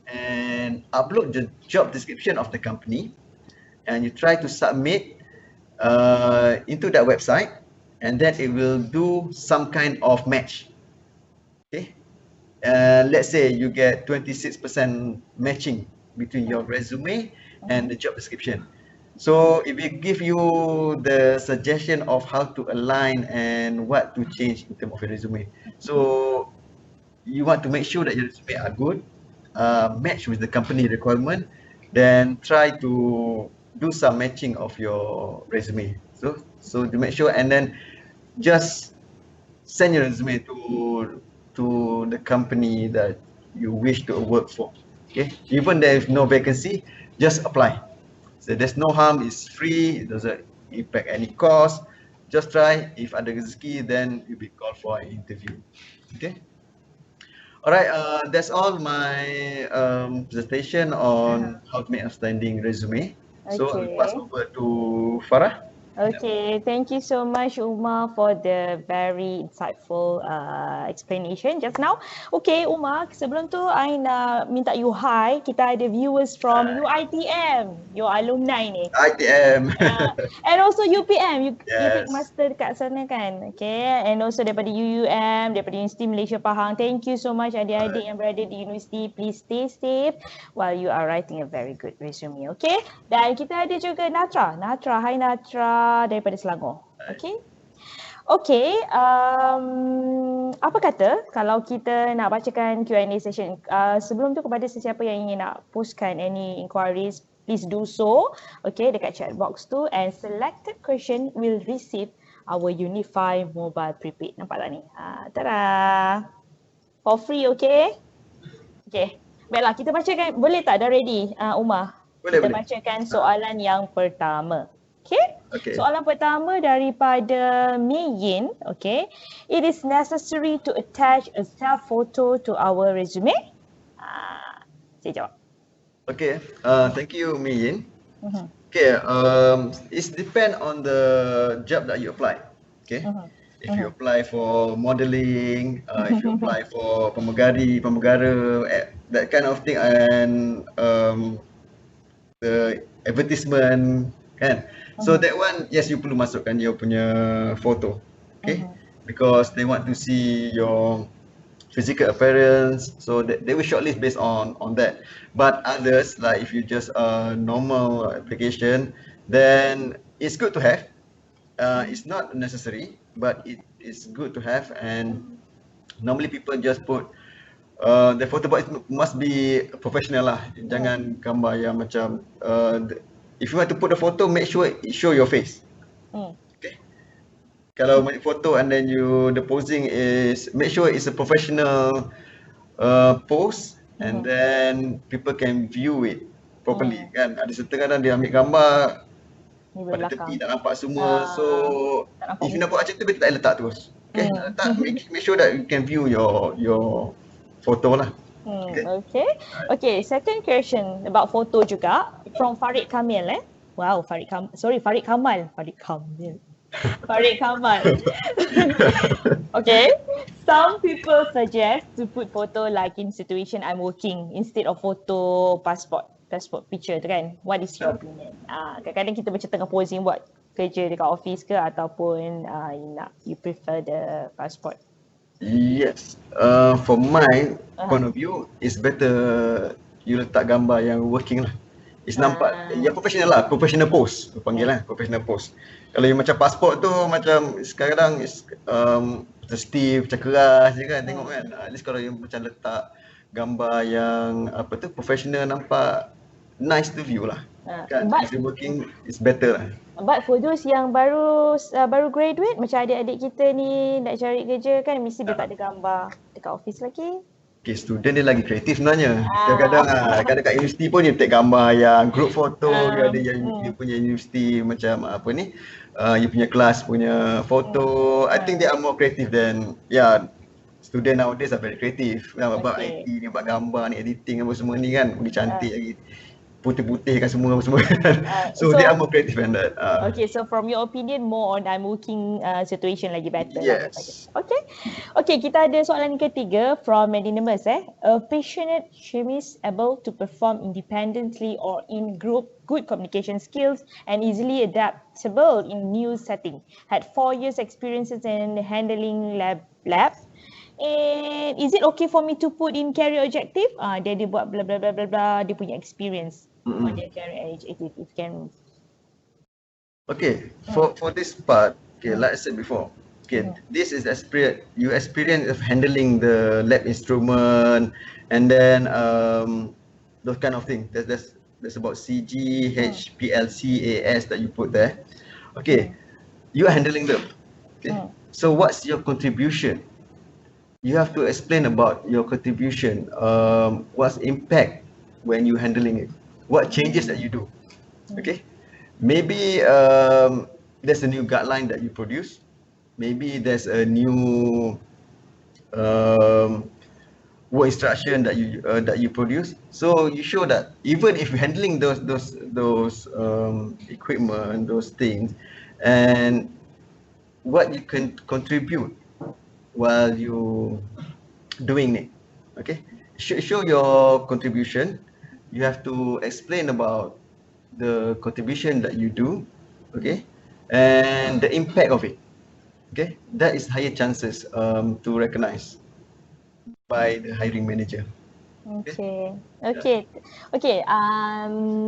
and upload the job description of the company, and you try to submit into that website, and then it will do some kind of match. Okay, let's say you get 26% matching between your resume and the job description. So if we give you the suggestion of how to align and what to change in terms of your resume, so you want to make sure that your resume are good, match with the company requirement, then try to do some matching of your resume. So to make sure, and then just send your resume to the company that you wish to work for. Okay, even there is no vacancy, just apply. So there's no harm, it's free, it doesn't impact any cost. Just try. If ada rezeki, then you'll be called for an interview. Okay. Alright, that's all my presentation on how to make outstanding resume. So I'll pass over to Farah. Okay, thank you so much Umar for the very insightful explanation just now. Okay Umar, sebelum tu I nak minta you hi. Kita ada viewers from UITM, your alumni ni. ITM. And also UPM, you take master dekat sana kan. Okay, and also daripada UUM, daripada Universiti Malaysia Pahang. Thank you so much adik-adik yang berada di universiti. Please stay safe while you are writing a very good resume. Okay, dan kita ada juga Natra. Hi Natra daripada Selangor. Okay. Okay, apa kata kalau kita nak bacakan Q&A session. Sebelum tu kepada sesiapa yang ingin nak postkan any inquiries, please do so. Okay, dekat chat box tu, and selected question will receive our Unit 5 mobile prepaid. Nampak tak ni? Tada! For free, okay? Okay. Baiklah, kita bacakan. Boleh tak? Dah ready, Umar? Boleh. Kita bacakan soalan yang pertama. Okay. Soalan pertama daripada Miyin. Okay. It is necessary to attach a self photo to our resume? Saya jawab. Okay. Thank you, Miyin. Okay. It depends on the job that you apply. Okay. If you apply for modeling, if you apply for pramugara, that kind of thing, and the advertisement, kan? So that one, yes, you perlu masukkan your punya photo, okay? Because they want to see your physical appearance, so they will shortlist based on that. But others, like if you just a normal application, then it's good to have. It's not necessary, but it is good to have. And normally people just put the photo, but it must be professional lah. Jangan gambar yang macam if you want to put a photo, make sure it show your face. Okay. Kalau make photo and then the posing is, make sure it's a professional pose, and then people can view it properly. Kan? Ada setengah dia ambil gambar pada tepi tak nampak semua. So if you nak buat macam tu, kita tak letak terus. Okay. Letak, make sure that you can view your photo lah. Okay, second question about photo juga from Farid Kamil. Wow, Farid Kamal. Okay, some people suggest to put photo like in situation I'm working instead of photo passport picture tu kan. What is your opinion? Kadang-kadang kita macam tengah posing buat kerja dekat office ke, ataupun you prefer the passport? Yes, for my point of view, it's better you letak gambar yang working lah. It's nampak yang professional lah, professional pose panggil lah, professional pose. Kalau yang macam pasport tu macam sekarang is macam stiff, macam keras je kan, tengok kan. At least kalau yang macam letak gambar yang apa tu professional, nampak nice to view lah. Kan, if you're working, it's better lah. But for those yang baru graduate, macam adik-adik kita ni nak cari kerja kan, mesti dia tak ada gambar dekat office lagi. Okay, student dia lagi kreatif sebenarnya. Kadang-kadang kat universiti pun dia take gambar yang group photo, dia ada yang dia punya universiti macam apa ni, you punya kelas punya foto. I think they are more creative than student nowadays are very creative. Buat IT ni, buat gambar ni, editing apa semua ni kan, lagi cantik lagi. Putih-putih kan semua so they are more creative than that. Okay, so from your opinion, more on I'm working situation lagi better. Yes. Okay, kita ada soalan ketiga from Anonymous. A passionate chemist able to perform independently or in group, good communication skills and easily adaptable in new setting. Had 4 years experiences in handling lab. And is it okay for me to put in career objective? Dia buat bla bla bla bla bla, dia punya experience on their career objective. If can. Okay, for this part, okay, like I said before, okay, this is experience of handling the lab instrument, and then those kind of things. There's about CG, HPLC, AS that you put there. Okay, you are handling them. Okay, so what's your contribution? You have to explain about your contribution. What's impact when you handling it? What changes that you do? Okay, maybe there's a new guideline that you produce. Maybe there's a new work instruction that you produce. So you show that even if you're handling those equipment, those things, and what you can contribute while you doing it. Okay, show your contribution. You have to explain about the contribution that you do, okay, and the impact of it. Okay, that is higher chances to recognize by the hiring manager. Okay.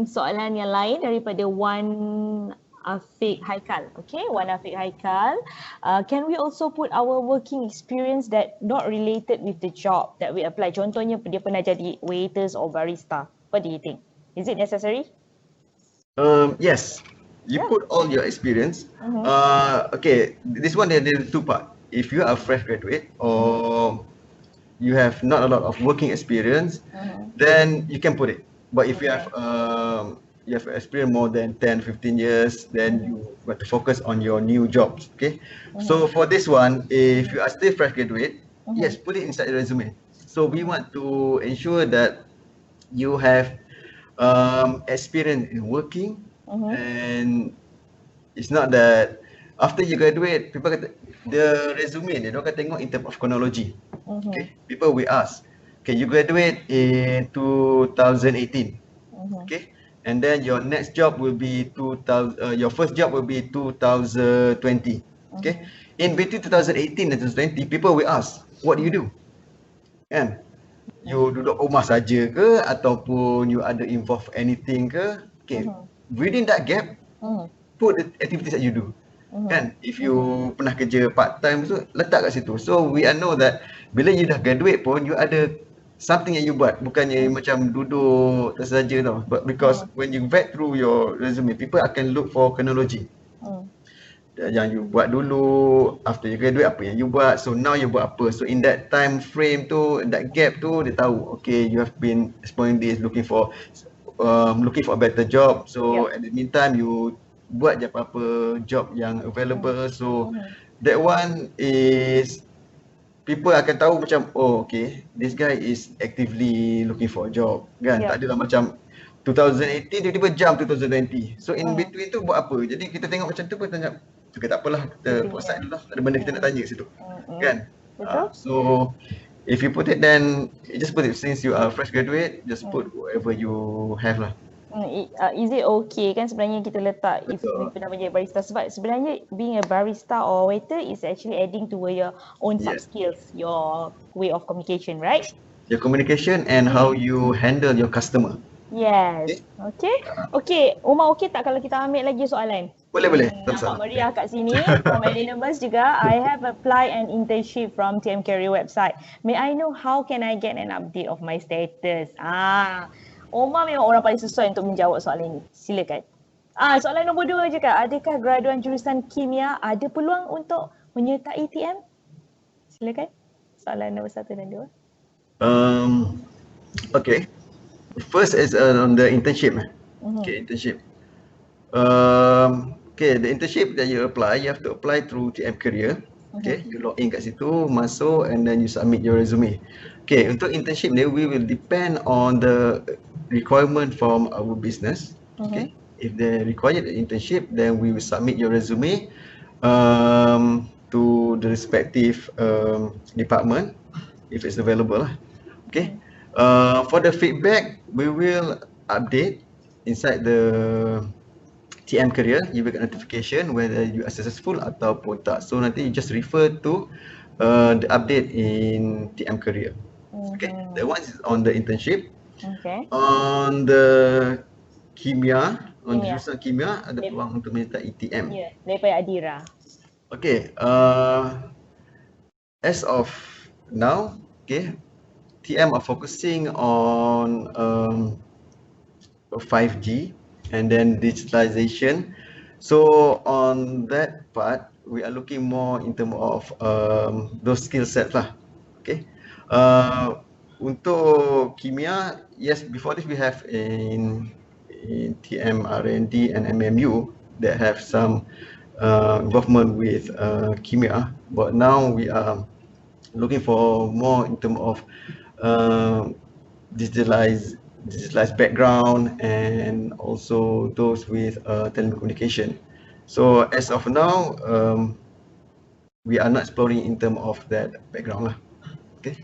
Soalan yang lain daripada 𝗏𝗡𝗊𝗪. Okay, 𝗏𝗡𝗊𝗪. Can we also put our working experience that not related with the job that we apply? Contohnya dia pernah jadi waiters or barista. What do you think? Is it necessary? Yes. You put all your experience. Okay, this one there are two parts. If you are a fresh graduate or you have not a lot of working experience, then you can put it. But if you have experience more than 10-15 years, then you have to focus on your new jobs. Okay, so for this one, if you are still fresh graduate, yes, put it inside the resume. So we want to ensure that you have experience in working, and it's not that after you graduate, people kata the resume ni, mereka tengok in terms of chronology. Okay, people will ask, okay, you graduate in 2018, okay, and then your next job will be your first job will be 2020. Okay, in between 2018 and 2020, people will ask, what do you do? Kan? You duduk rumah saja ke, ataupun you ada involve anything ke? Okay, within that gap, put the activities that you do. Kan, if you pernah kerja part time tu, letak kat situ. So we know that bila you dah graduate pun, you ada something yang you buat, bukannya macam duduk tersaja tau. But because when you vet through your resume, people akan look for chronology. Yang you buat dulu, after you graduate apa yang you buat, so now you buat apa. So in that time frame tu, that gap tu, dia tahu, okay, you have been exploring this, looking for a better job. So at the meantime, you buat je apa-apa job yang available. So that one is, people akan tahu macam, oh okay, this guy is actively looking for a job, kan? Tak adalah macam 2018 tiba-tiba jump 2020. So in between tu buat apa? Jadi kita tengok macam tu pun tanya, okay, tak apalah, kita put aside dulu lah, ada benda kita nak tanya situ, kan? So if you put it, then you just put it, since you are fresh graduate, just put whatever you have lah. Is it okay kan sebenarnya kita letak if we pernah menjadi barista, sebab sebenarnya being a barista or waiter is actually adding to your own soft skills, your way of communication, right? Your communication and how you handle your customer. Yes. Okay. Umar, okay tak kalau kita ambil lagi soalan? Boleh. Nampak meriah kat sini. From Anonymous juga. I have applied an internship from TM Career website. May I know how can I get an update of my status? Umar memang orang paling sesuai untuk menjawab soalan ini. Silakan. Soalan nombor 2 je Kak. Adakah graduan jurusan kimia ada peluang untuk menyertai TM? Silakan. Soalan nombor 1 dan 2. Okay. First is on the internship. Okay, internship. Okay, the internship that you apply, you have to apply through TM Career. Okay, you log in kat situ, masuk, and then you submit your resume. Okay, untuk internship ni, we will depend on the requirement from our business. Okay, if they require the internship, then we will submit your resume to the respective department if it's available lah. Okay, for the feedback, we will update inside the TM Career. You will get notification whether you are successful ataupun tak. So nanti you just refer to the update in TM Career. Okay, that one is on the internship. Okay. On the kimia, on jurusan kimia ada peluang untuk menyertai TM. Daripada Adira. Okay, as of now, okay, TM are focusing on 5G and then digitalization. So on that part, we are looking more in terms of those skill sets lah. Okay. Untuk kimia, yes, before this we have in in TM, R&D and MMU that have some involvement with kimia, but now we are looking for more in terms of digitalized background and also those with telecommunication. So as of now, we are not exploring in terms of that background lah. Okay.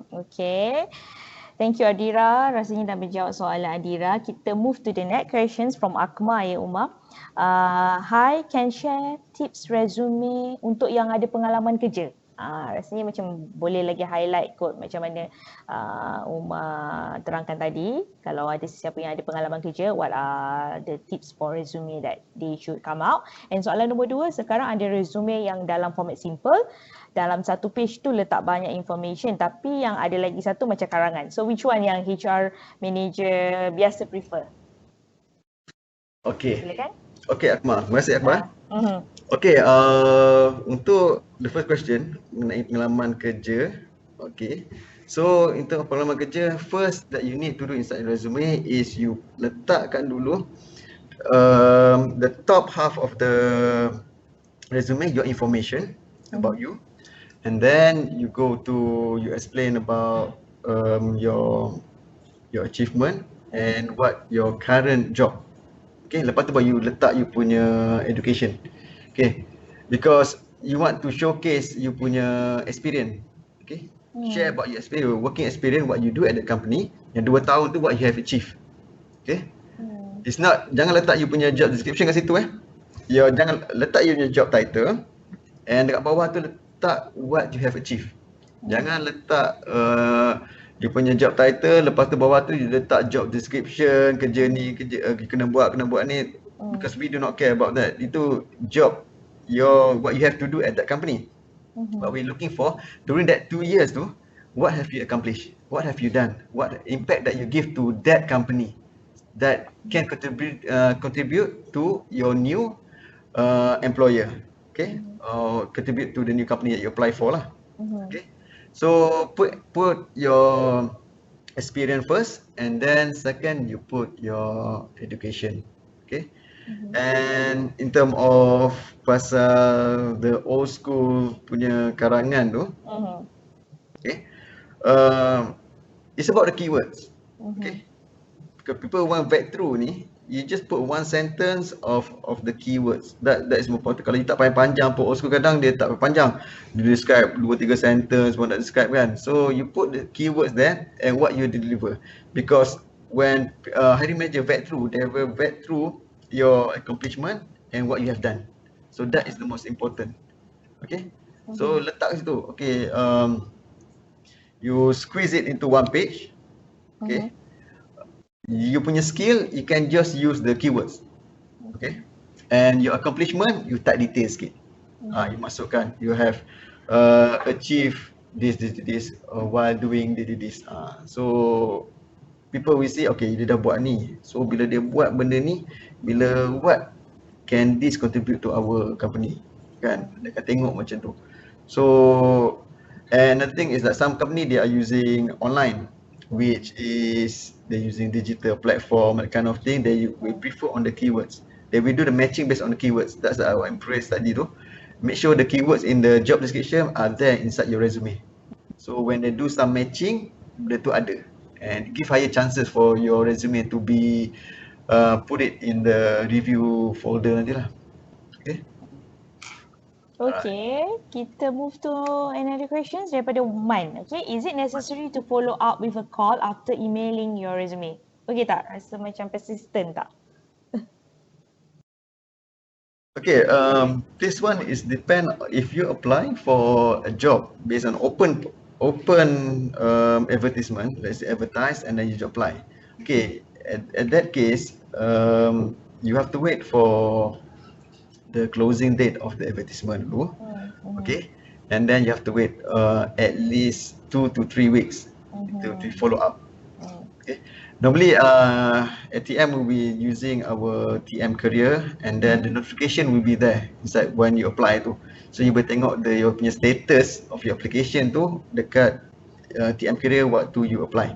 Okay. Thank you Adira. Rasanya dah menjawab soalan Adira. Kita move to the next questions from Akma ya Umar. Hi, can share tips resume untuk yang ada pengalaman kerja? Rasanya macam boleh lagi highlight kot macam mana Umar terangkan tadi. Kalau ada sesiapa yang ada pengalaman kerja, what are the tips for resume that they should come out? And soalan nombor 2, sekarang ada resume yang dalam format simple. Dalam satu page tu letak banyak information, tapi yang ada lagi satu macam karangan. So which one yang HR manager biasa prefer? Okay. Silakan. Okay Akmal, terima kasih Akmal. Okay, untuk the first question mengenai pengalaman kerja. Okay, so in terms of pengalaman kerja, first that you need to do inside your resume is you letakkan dulu the top half of the resume, your information about you. And then you explain about your achievement and what your current job. Okay, lepas tu baru you letak you punya education. Okay, because you want to showcase you punya experience. Okay, share about your experience, working experience, what you do at the company. Yang 2 tahun tu what you have achieved. Okay, it's not, jangan letak you punya job description kat situ jangan letak you punya job title, and dekat bawah tu letak what you have achieved. Jangan letak you punya job title, lepas tu bawah tu you letak job description, kerja ni, kerja kena buat ni, because we do not care about that. Itu job, what you have to do at that company. What we're looking for during that 2 years tu, what have you accomplished? What have you done? What impact that you give to that company that can contribute to your new employer, okay? Or contribute to the new company that you apply for lah. Okay, so put your experience first, and then second you put your education. Okay, and in term of pasal the old school punya karangan tu, okay, it's about the keywords. Okay, because people want back through ni, you just put one sentence of the keywords. That is more important. Kalau you tak panjang pun, old school kadang dia tak panjang. Dia describe 2-3 sentence pun tak describe kan. So you put the keywords there and what you deliver. Because when hiring manager vet through, they will vet through your accomplishment and what you have done. So that is the most important. Okay. So letak situ. Okay. You squeeze it into one page. Okay. You punya skill, you can just use the keywords. Okay. And your accomplishment, you type detail sikit. You masukkan, you have achieved this while doing this. So people will say, okay, dia dah buat ni. So bila dia buat benda ni, what can this contribute to our company? Kan, dia akan tengok macam tu. So, and another thing is that some company they are using online, which is they're using digital platform, that kind of thing. They will prefer on the keywords. They will do the matching based on the keywords. That's our impress tadi tu. Make sure the keywords in the job description are there inside your resume. So when they do some matching, benda tu ada, and give higher chances for your resume to be put it in the review folder nanti lah. Okay. Okay, kita move to another questions daripada Man. Okay, is it necessary to follow up with a call after emailing your resume? Okay tak? Rasa macam persistent tak? Okay, this one is depend if you apply for a job based on open advertisement, let's say advertise, and then you apply. Okay, at that case, you have to wait for the closing date of the advertisement dulu. Okay, and then you have to wait at least 2 to 3 weeks to follow up. Okay, normally at TM will be using our TM career, and then the notification will be there inside when you apply tu. So you boleh tengok your punya status of your application tu dekat TM career waktu you apply.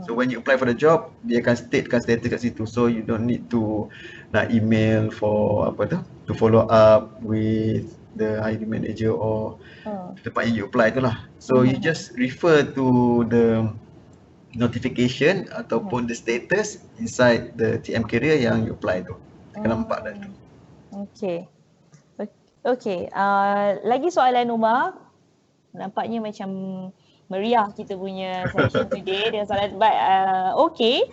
So when you apply for the job, dia akan statekan status kat situ. So you don't need to nak email for apa tu, to follow up with the hiring manager or tempat yang you apply tu lah. So you just refer to the notification ataupun the status inside the TM career yang you apply tu. Akan nampak dah tu. Okay. Okay. Lagi soalan Umar. Nampaknya macam meriah kita punya session today dengan soalan. But okay.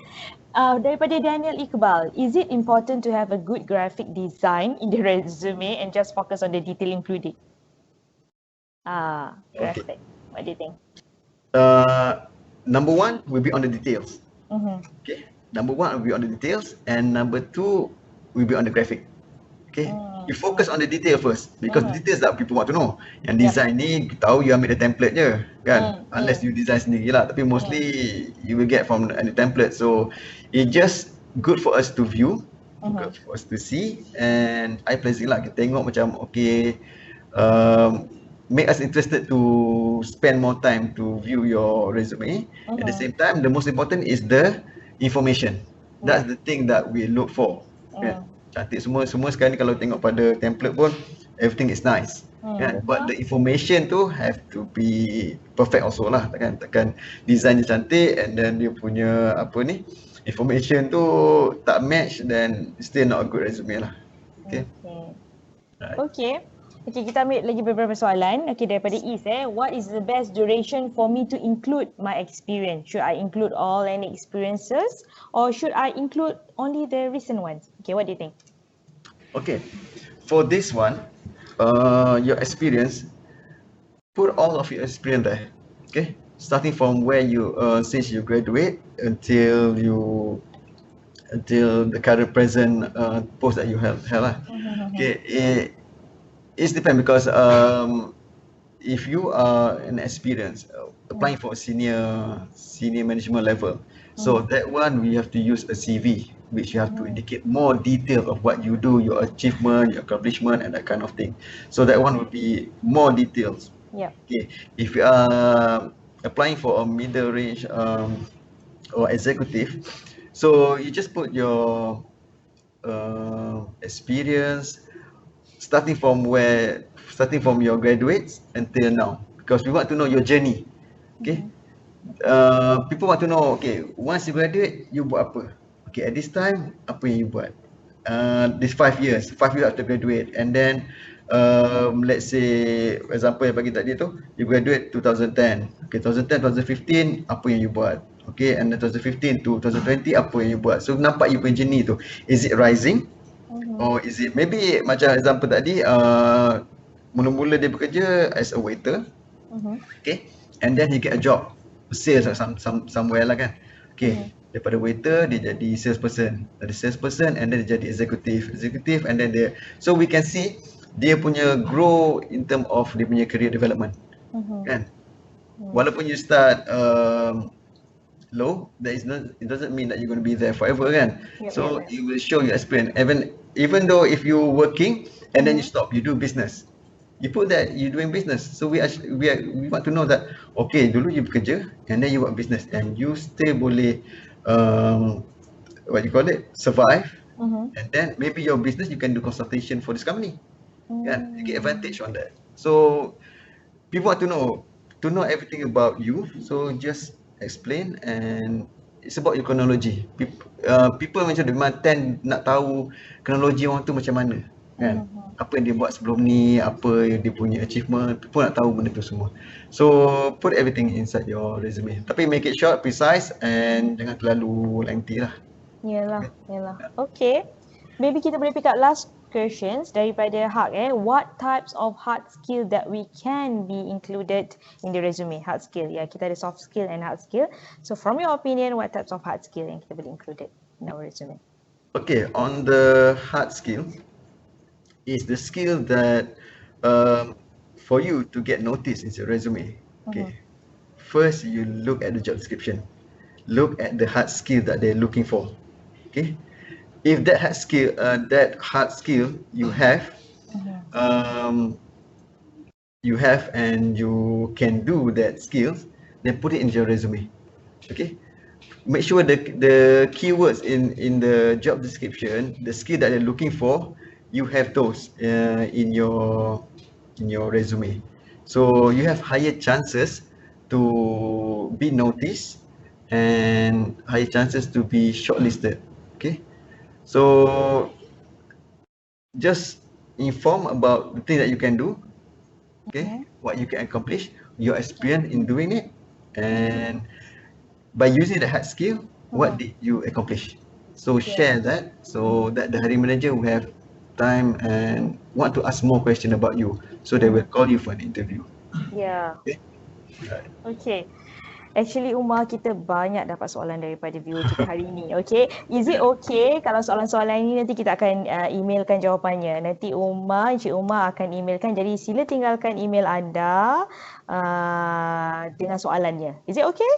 Daripada Daniel Iqbal, is it important to have a good graphic design in the resume and just focus on the detail included? Graphic. Okay. What do you think? Number one will be on the details. Okay. Number one will be on the details, and number two will be on the graphic. Okay. You focus on the detail first, because the details that people want to know. Yang design ni tahu you ambil the template je kan, unless you design sendiri lah, tapi mostly you will get from the template. So it just good for us to view, good for us to see, and eye pleasing lah. Kita tengok macam okay, make us interested to spend more time to view your resume. At the same time, the most important is the information. That's the thing that we look for. Kan? Cantik semua sekarang ni kalau tengok pada template pun everything is nice. Kan? But the information tu have to be perfect also lah. Takkan design dia cantik and then dia punya apa ni, information tu tak match, then still not a good resume lah. Okay. Right. Okay, kita ambil lagi beberapa soalan. Okay, daripada Is, what is the best duration for me to include my experience? Should I include all any experiences or should I include only the recent ones? Okay, what do you think? Okay, for this one, your experience, put all of your experience there. Okay, starting from where you since you graduate until the current present post that you have lah. Okay, it depends because if you are an experience applying for a senior management level, so that one we have to use a CV, which you have to indicate more detail of what you do, your achievement, your accomplishment, and that kind of thing. So that one will be more details. Yeah. Okay. If you are applying for a middle range or executive, so you just put your experience starting from your graduates until now, because we want to know your journey. Okay. People want to know, okay, once you graduate, you buat apa? Okay, at this time, apa yang you buat? This 5 years after graduate, and then let's say, example yang bagi tadi tu, you graduate 2010. Okay, 2010, 2015, apa yang you buat? Okay, and then 2015 to 2020, apa yang you buat? So nampak you punya journey tu, is it rising? Or is it maybe macam example tadi, mula-mula dia bekerja as a waiter, okay, and then he get a job, sales somewhere lah kan, okay, daripada waiter dia jadi salesperson, dari salesperson and then dia jadi executive, and then dia, so we can see dia punya grow in term of dia punya career development, kan, walaupun you start low, it doesn't mean that you're going to be there forever kan. So it will show your experience, even though if you working and then you stop, you do business, you put that you doing business. So we want to know that okay, dulu you bekerja and then you buat business and you still boleh what you call it, survive, and then maybe your business you can do consultation for this company, kan, you get advantage on that. So people want to know everything about you, so just explain, and it's about your chronology. People macam dia tend nak tahu kronologi orang tu macam mana, kan, apa yang dia buat sebelum ni, apa yang dia punya achievement, people nak tahu benda tu semua. So put everything inside your resume, tapi make it short, precise, and jangan terlalu lengthy lah. Yalah. Okay, maybe kita boleh pick up last questions daripada Hak. What types of hard skill that we can be included in the resume? Hard skill, kita ada soft skill and hard skill. So from your opinion, what types of hard skill yang kita boleh included in our resume? Okay, on the hard skill is the skill that for you to get noticed in your resume. Okay, first you look at the job description, look at the hard skill that they're looking for. Okay, if that hard skill you have, and you can do that skills, then put it in your resume. Okay, make sure the keywords in the job description, the skill that they're looking for, you have those in your resume. So you have higher chances to be noticed and higher chances to be shortlisted. Okay, so just inform about the thing that you can do, okay, what you can accomplish, your experience in doing it, and by using the hard skill, what did you accomplish? So share that so that the hiring manager will have time and want to ask more question about you, so they will call you for an interview. Yeah. Okay. Right. Okay. Actually Umar, kita banyak dapat soalan daripada viewer kita hari ini. Okay, is it okay kalau soalan-soalan ini nanti kita akan emailkan jawapannya. Nanti Encik Umar akan emailkan. Jadi sila tinggalkan email anda dengan soalannya. Is it okay?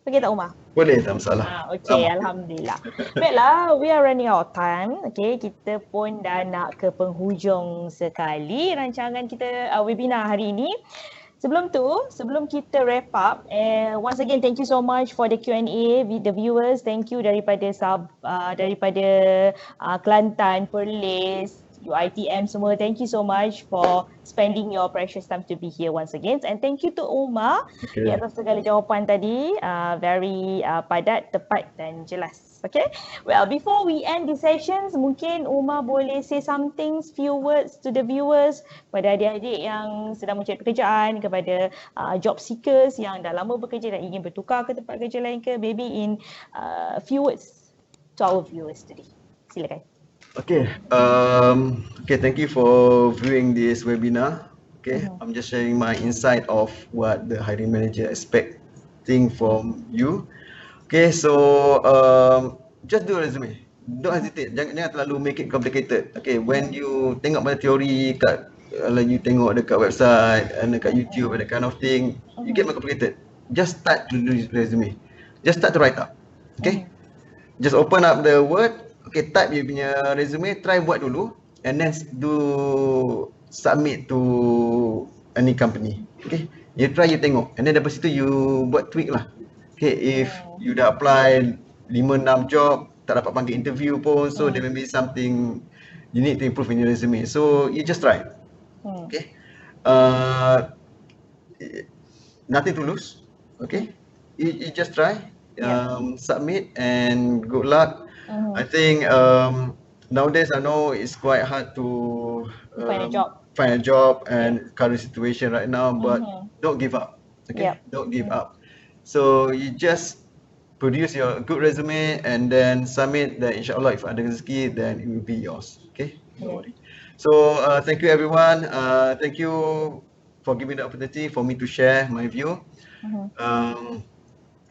Okay tak Umar? Boleh, tak masalah. Okay, Alhamdulillah. Baiklah, we are running out of time. Okay, kita pun dah nak ke penghujung sekali rancangan kita webinar hari ini. Sebelum kita wrap up, once again thank you so much for the Q&A with the viewers. Thank you daripada Kelantan, Perlis, UiTM semua. Thank you so much for spending your precious time to be here once again. And thank you to Umar di atas segala jawapan tadi. Very padat, tepat dan jelas. Okay, well, before we end the sessions, mungkin Umar boleh say something, few words to the viewers, kepada adik-adik yang sedang mencari pekerjaan, kepada job seekers yang dah lama bekerja dan ingin bertukar ke tempat kerja lain ke, maybe in few words to our viewers today. Silakan. Okay, okay, thank you for viewing this webinar. Okay, I'm just sharing my insight of what the hiring manager expecting from you. Okay, so just do a resume. Don't hesitate. Jangan terlalu make it complicated. Okay, when you tengok pada teori kat, kalau you tengok dekat website and dekat YouTube and that kind of thing, you get more complicated. Just start to do resume. Just start to write up. Okay, just open up the Word. Okay, type you punya resume. Try buat dulu, and then do submit to any company. Okay, you try, you tengok, and then dari situ you buat tweak lah. Okay, if you dah apply 5-6 job, tak dapat panggil interview pun, so there may be something you need to improve in your resume. So you just try. Okay, nothing to lose. Okay, you just try, submit, and good luck. I think nowadays I know it's quite hard to find a job and current situation right now, but don't give up. Okay, don't give up. So you just produce your good resume and then submit. That inshallah, if ada rezeki, then it will be yours. Okay, don't worry. So thank you everyone. Thank you for giving the opportunity for me to share my view.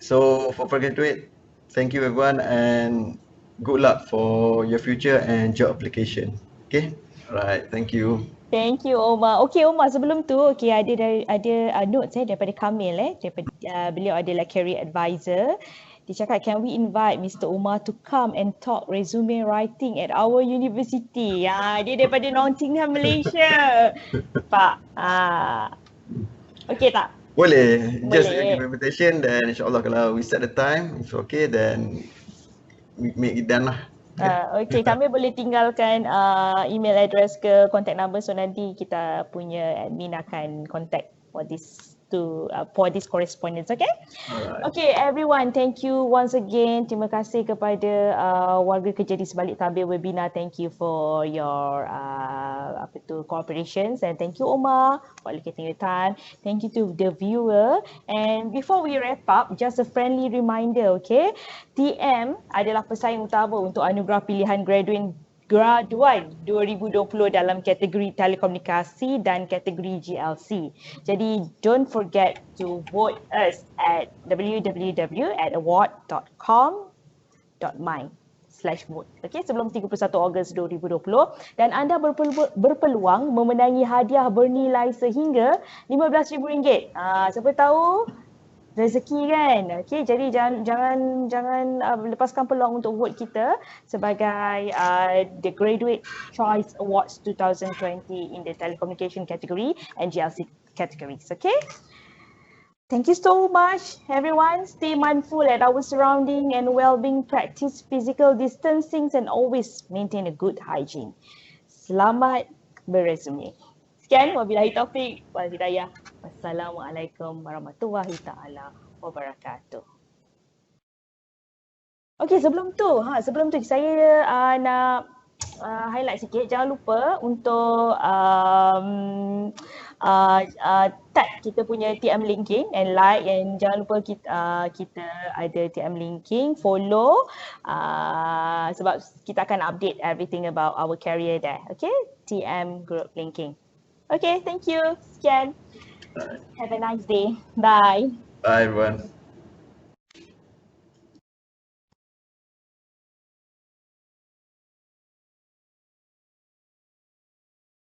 So for graduate, thank you everyone and good luck for your future and job application. Okay, alright, thank you. Thank you Omar. Okay Omar, sebelum tu ada notes daripada Kamil daripada beliau adalah career advisor. Dia cakap, can we invite Mr. Umar to come and talk resume writing at our university? Dia daripada Nottingham, Malaysia. Pak. Okay tak? Boleh. Just give invitation, then insyaAllah kalau we set the time, if okay, then we make it done lah. Okay, kami boleh tinggalkan email address ke contact number, so nanti kita punya admin akan contact for this correspondence. Okay? Alright. Okay everyone, thank you once again. Terima kasih kepada warga kerja di sebalik tabir webinar. Thank you for your cooperations, and thank you Omar for allocating your time. Thank you to the viewer. And before we wrap up, just a friendly reminder, okay, TM adalah pesaing utama untuk anugerah pilihan graduan 2020 dalam kategori telekomunikasi dan kategori GLC. Jadi don't forget to vote us at www.award.com.my/vote. Okay, sebelum 31 Ogos 2020, dan anda berpeluang memenangi hadiah bernilai sehingga RM15,000. Siapa tahu rezeki kan. Okay, jadi jangan lepaskan peluang untuk vote kita sebagai the Graduate Choice Awards 2020 in the telecommunication category and GLC categories. Okay. Thank you so much, everyone. Stay mindful at our surrounding and well-being. Practice physical distancing and always maintain a good hygiene. Selamat beresume. Sekian, wabillahi taufik wal hidayah. Wassalamualaikum warahmatullahi taala wabarakatuh. Okey, sebelum tu saya nak highlight sikit. Jangan lupa untuk tag kita punya TM linking and like, and jangan lupa kita ada TM linking, follow sebab kita akan update everything about our career there. Okay, TM group linking. Okay, thank you. Sekian. Have a nice day. Bye. Bye everyone.